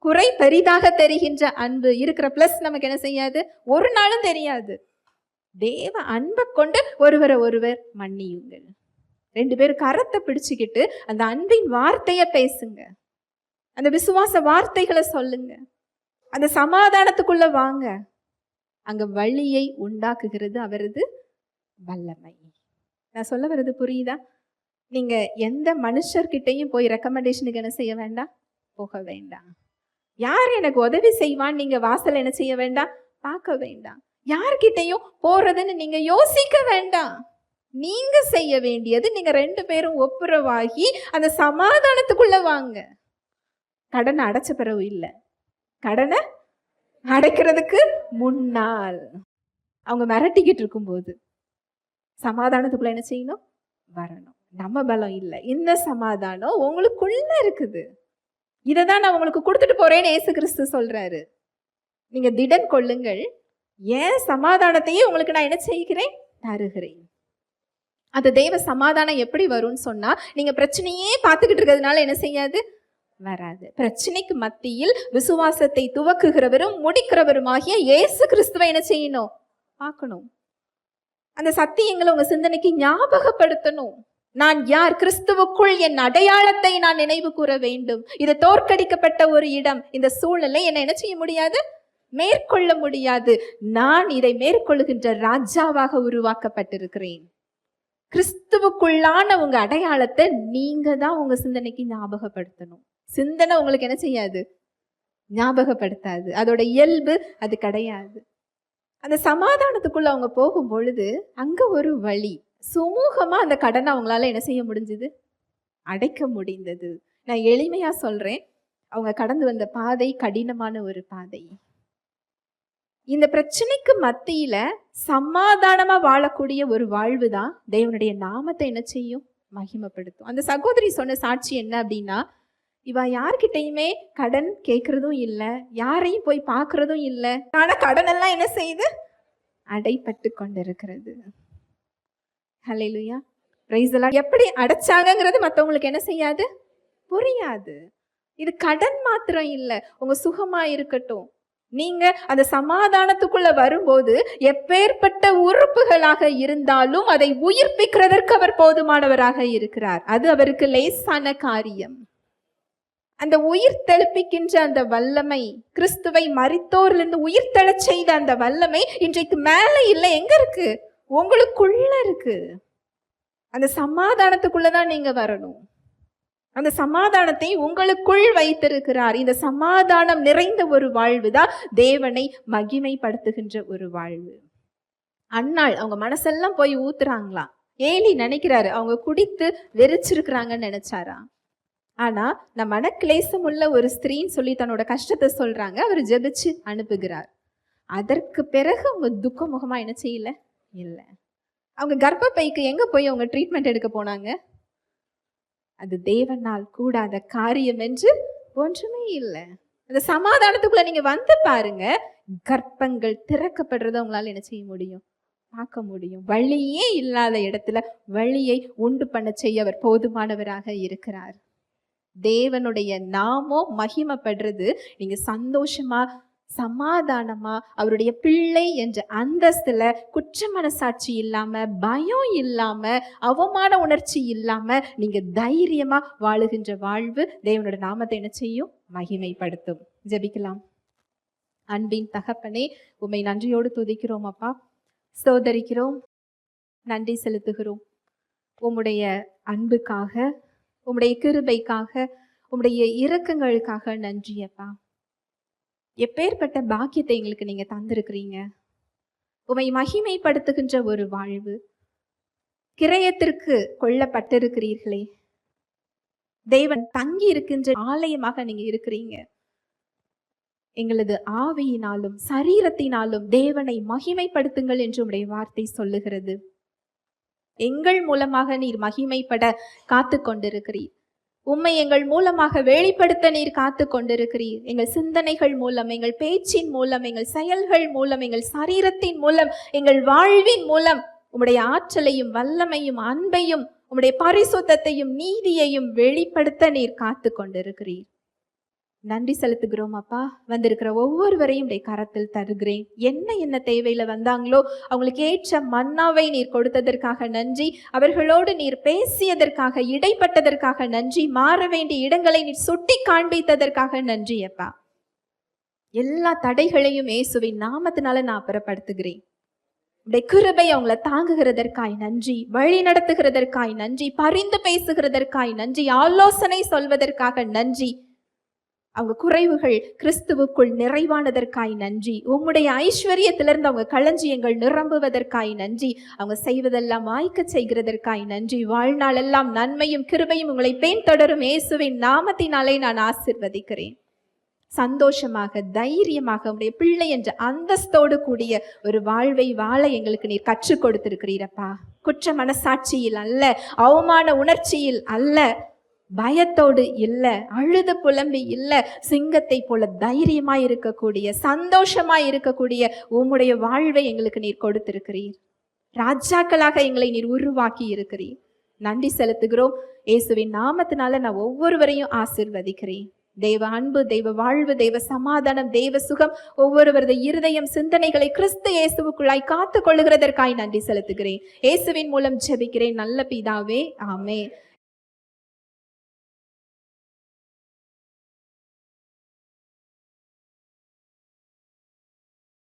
குறை பெரிதாக தெரிகின்ற அன்பு இருக்கிற பிளஸ் நமக்கு என்ன செய்யாது? ஒரு நாளும் தெரியாது. தேவ அன்பை கொண்டு ஒருவரை ஒருவர் மன்னியுங்கள். 2 பேரும் கரத்தை பிடிச்சுக்கிட்டு அந்த அன்பின் வார்த்தைய பேசுங்க, அந்த விசுவாச வார்த்தைகளை சொல்லுங்க, அந்த சமாதானத்துக்குள்ள வாங்க. அங்க வழியை உண்டாக்குகிறது அவரது வல்லமை. நான் சொல்ல வர்றது புரியுதா? நீங்க எந்த மனுஷர்கிட்டையும் போய் ரெக்கமெண்டேஷனுக்கு என்ன செய்ய வேண்டாம்? போக வேண்டாம். யார் எனக்கு உதவி செய்வான்னு நீங்க வாசல் என்ன செய்ய வேண்டாம்? பார்க்க வேண்டாம். யார்கிட்டையும் போறதுன்னு நீங்க யோசிக்க வேண்டாம். நீங்க செய்ய வேண்டியது, நீங்க 2 பேரும் ஒப்புரவாகி அந்த சமாதானத்துக்குள்ள வாங்க. கடனை அடைச்ச பிறகு இல்ல, கடனை அடைக்கிறதுக்கு முன்னால் அவங்க மிரட்டிக்கிட்டு இருக்கும்போது சமாதானத்துக்குள்ள என்ன செய்யணும்? வரணும். நம்ம பலம் இல்லை, இந்த சமாதானம் உங்களுக்குள்ள இருக்குது. இதை தான் நான் உங்களுக்கு கொடுத்துட்டு போறேன்னு இயேசு கிறிஸ்து சொல்றாரு. நீங்க திடன் கொள்ளுங்கள், ஏன் சமாதானத்தையே உங்களுக்கு நான் என்ன செய்கிறேன்? தருகிறேன். அந்த தெய்வ சமாதானம் எப்படி வரும்னு சொன்னா, நீங்க பிரச்சனையே பார்த்துக்கிட்டு இருக்கிறதுனால என்ன செய்யாது? வராது. பிரச்சனைக்கு மத்தியில் விசுவாசத்தை துவக்குகிறவரும் முடிக்கிறவருமாகிய இயேசு கிறிஸ்துவை என்ன செய்யணும்? பார்க்கணும். அந்த சத்தியங்களை உங்க சிந்தனைக்கு ஞாபகப்படுத்தணும். நான் யார்? கிறிஸ்துவுக்குள் என் அடையாளத்தை நான் நினைவு கூற வேண்டும். இது தோற்கடிக்கப்பட்ட ஒரு இடம். இந்த சூழ்நிலை என்னை என்ன செய்ய முடியாது? மேற்கொள்ள முடியாது. நான் இதை மேற்கொள்ளுகின்ற ராஜாவாக உருவாக்கப்பட்டிருக்கிறேன். கிறிஸ்துவுக்குள்ளான உங்க அடையாளத்தை நீங்க தான் உங்க சிந்தனைக்கு ஞாபகப்படுத்தணும். சிந்தனை உங்களுக்கு என்ன செய்யாது? ஞாபகப்படுத்தாது. அதோட இயல்பு அது கிடையாது. அந்த சமாதானத்துக்குள்ள அவங்க போகும் பொழுது அங்க ஒரு வழி, சுமூகமா அந்த கடனை அவங்களால என்ன செய்ய முடிஞ்சது? அடைக்க முடிந்தது. நான் எளிமையா சொல்றேன், அவங்க கடந்து வந்த பாதை கடினமான ஒரு பாதை. இந்த பிரச்சனைக்கு மத்தியில சமாதானமா வாழக்கூடிய ஒரு வாழ்வு தான் தேவனுடைய நாமத்தை என்ன செய்யும்? மகிமைப்படுத்தும். அந்த சகோதரி சொன்ன சாட்சி என்ன அப்படின்னா, இவ யார்கிட்டையுமே கடன் கேட்கறதும் இல்லை, யாரையும் போய் பார்க்கறதும் இல்லை. ஆனா கடன் எல்லாம் என்ன செய்யுது? அடைப்பட்டு கொண்டிருக்கிறது. ஹல்லேலூயா, பிரைஸ் தி லார்ட். எப்படி அடைச்சாங்கங்கிறது மற்றவங்களுக்கு என்ன செய்யாது? புரியாது. இது கடன் மாத்திரம் இல்லை, உங்க சுகமா இருக்கட்டும், நீங்க அந்த சமாதானத்துக்குள்ள வரும்போது எப்பேற்பட்ட உறுப்புகளாக இருந்தாலும் அதை உயிர்ப்பிக்கிறதற்கு அவர் போதுமானவராக இருக்கிறார். அது அவருக்கு லேசான காரியம். அந்த உயிர் தெளிப்பிக்கின்ற அந்த வல்லமை, கிறிஸ்துவை மரித்தோரிலிருந்து உயிர் தெளச் செய்த அந்த வல்லமை இன்றைக்கு மேல இல்லை, எங்க இருக்கு? உங்களுக்குள்ள இருக்கு. அந்த சமாதானத்துக்குள்ளதான் நீங்க வரணும். அந்த சமாதானத்தை உங்களுக்குள் வைத்திருக்கிறார். இந்த சமாதானம் நிறைந்த ஒரு வாழ்வு தான் தேவனை மகிமைப்படுத்துகின்ற ஒரு வாழ்வு. அன்னாள் அவங்க மனசெல்லாம் போய் ஊத்துறாங்களாம். ஏலி நினைக்கிறாரு அவங்க குடித்து வெறிச்சிருக்கிறாங்கன்னு நினைச்சாரா. ஆனா நான் மனக்லேசம் உள்ள ஒரு ஸ்திரீன்னு சொல்லி தன்னோட கஷ்டத்தை சொல்றாங்க. அவர் ஜெபிச்சு அனுப்புகிறார். அதற்கு பிறகு அவங்க துக்க முகமா என்ன செய்யல? இல்லை. அவங்க கர்ப்பப்பைக்கு எங்க போய் அவங்க ட்ரீட்மெண்ட் எடுக்க போனாங்க? அது தேவனால் கூடாத காரியம் என்று ஒன்றுமே இல்லை. அந்த சமாதானத்துக்குள்ள நீங்க வந்து பாருங்க, கர்ப்பங்கள் திறக்கப்படுறத உங்களால என்ன செய்ய முடியும்? பார்க்க முடியும். வழியே இல்லாத இடத்துல வழியை உண்டு பண்ண செய்ய அவர் போதுமானவராக இருக்கிறார். தேவனுடைய நாமம் மகிமைப்படுறது நீங்க சந்தோஷமா சமாதானமா அவருடைய பிள்ளை என்ற அந்தஸ்துல குற்ற மனசாட்சி இல்லாம, பயம் இல்லாம, அவமான உணர்ச்சி இல்லாம நீங்க தைரியமா வாழுகின்ற வாழ்வு தேவனோட நாமத்தை என்ன செய்யும்? மகிமைப்படுத்தும். ஜெபிக்கலாம். அன்பின் தகப்பனே, உம்மை நன்றியோடு துதிக்கிறோம் அப்பா, ஸ்தோத்தரிக்கிறோம், நன்றி செலுத்துகிறோம். உம்முடைய அன்புக்காக, உம்முடைய கிருபைக்காக, உம்முடைய இரக்கங்களுக்காக நன்றி அப்பா. எப்பேற்பட்ட பாக்கியத்தை எங்களுக்கு நீங்க தந்திருக்கிறீங்க. உம்மை மகிமைப்படுத்துகின்ற ஒரு வாழ்வு. கிரயத்திற்கு கொல்லப்பட்டிருக்கிறீர்களே, தேவன் தங்கி இருக்கின்ற ஆலயமாக நீங்க இருக்கிறீங்க. எங்களது ஆவியினாலும் சரீரத்தினாலும் தேவனை மகிமைப்படுத்துங்கள் என்று உம்முடைய வார்த்தை சொல்லுகிறது. எங்கள் மூலமாக நீர் மகிமைப்பட காத்து கொண்டிருக்கிறீர். உம்மை எங்கள் மூலமாக வெளிப்படுத்த நீர் காத்து கொண்டிருக்கிறீர். எங்கள் சிந்தனைகள் மூலம், எங்கள் பேச்சின் மூலம், எங்கள் செயல்கள் மூலம், எங்கள் சரீரத்தின் மூலம், எங்கள் வாழ்வின் மூலம் உம்முடைய ஆற்றலையும் வல்லமையும் அன்பையும் உம்முடைய பரிசுத்தத்தையும் நீதியையும் வெளிப்படுத்த நீர் காத்து கொண்டிருக்கிறீர். நன்றி செலுத்துகிறோம் அப்பா. வந்திருக்கிற ஒவ்வொருவரையும் உடைய கரத்தில் தருகிறேன். என்ன தேவையில வந்தாங்களோ அவங்களுக்கு ஏற்ற மன்னாவை நீர் கொடுத்ததற்காக நன்றி. அவர்களோடு நீர் பேசியதற்காக, இடைப்பட்டதற்காக நன்றி. மாற வேண்டிய இடங்களை நீர் சுட்டி காண்பித்ததற்காக நன்றி அப்பா. எல்லா தடைகளையும் இயேசுவின் நாமத்தினால நான் அப்புறப்படுத்துகிறேன். உடைய கிருபை அவங்கள தாங்குகிறதற்காய் நன்றி, வழி நடத்துகிறதற்காய் நன்றி, பரிந்து பேசுகிறதற்காய் நன்றி, ஆலோசனை சொல்வதற்காக நன்றி. அவங்க குறைவுகள் கிறிஸ்துவுக்குள் நிறைவானதற்காய் நன்றி. உம்முடைய ஐஸ்வர்யத்திலிருந்து அவங்க களஞ்சியங்கள் நிரம்புவதற்காய் நன்றி. அவங்க செய்வதெல்லாம் வாய்க்க செய்கிறதற்காய் நன்றி. வாழ்நாளெல்லாம் நன்மையும் கிருபையும் உங்களை பின்தொடரும் இயேசுவின் நாமத்தினாலே நான் ஆசீர்வதிக்கிறேன். சந்தோஷமாக, தைரியமாக உடைய பிள்ளை என்ற அந்தஸ்தோடு கூடிய ஒரு வாழ்வை வாழ எங்களுக்கு நீர் கற்றுக் கொடுத்திருக்கிறீரப்பா. குற்ற மனசாட்சியில் அல்ல, அவமான உணர்ச்சியில் அல்ல, பயத்தோடு இல்ல, அழுது புலம்பி இல்ல, சிங்கத்தை போல தைரியமாய் இருக்கக்கூடிய, சந்தோஷமாய் இருக்கக்கூடிய உம்முடைய வாழ்வை எங்களுக்கு நீர் கொடுத்திருக்கிறீர். ராஜாக்களாக எங்களை நீர் உருவாக்கி இருக்கிறீர். நன்றி செலுத்துகிறோம். இயேசுவின் நாமத்தினால நான் ஒவ்வொருவரையும் ஆசீர்வதிக்கிறேன். தெய்வ அன்பு, தெய்வ வாழ்வு, தெய்வ சமாதானம், தெய்வ சுகம் ஒவ்வொருவரது இருதயம், சிந்தனைகளை கிறிஸ்து இயேசுவுக்குள்ளாய் காத்து கொள்ளுகிறதற்காய் நன்றி செலுத்துகிறேன். இயேசுவின் மூலம் ஜெபிக்கிறேன் நல்ல பிதாவே, ஆமென்.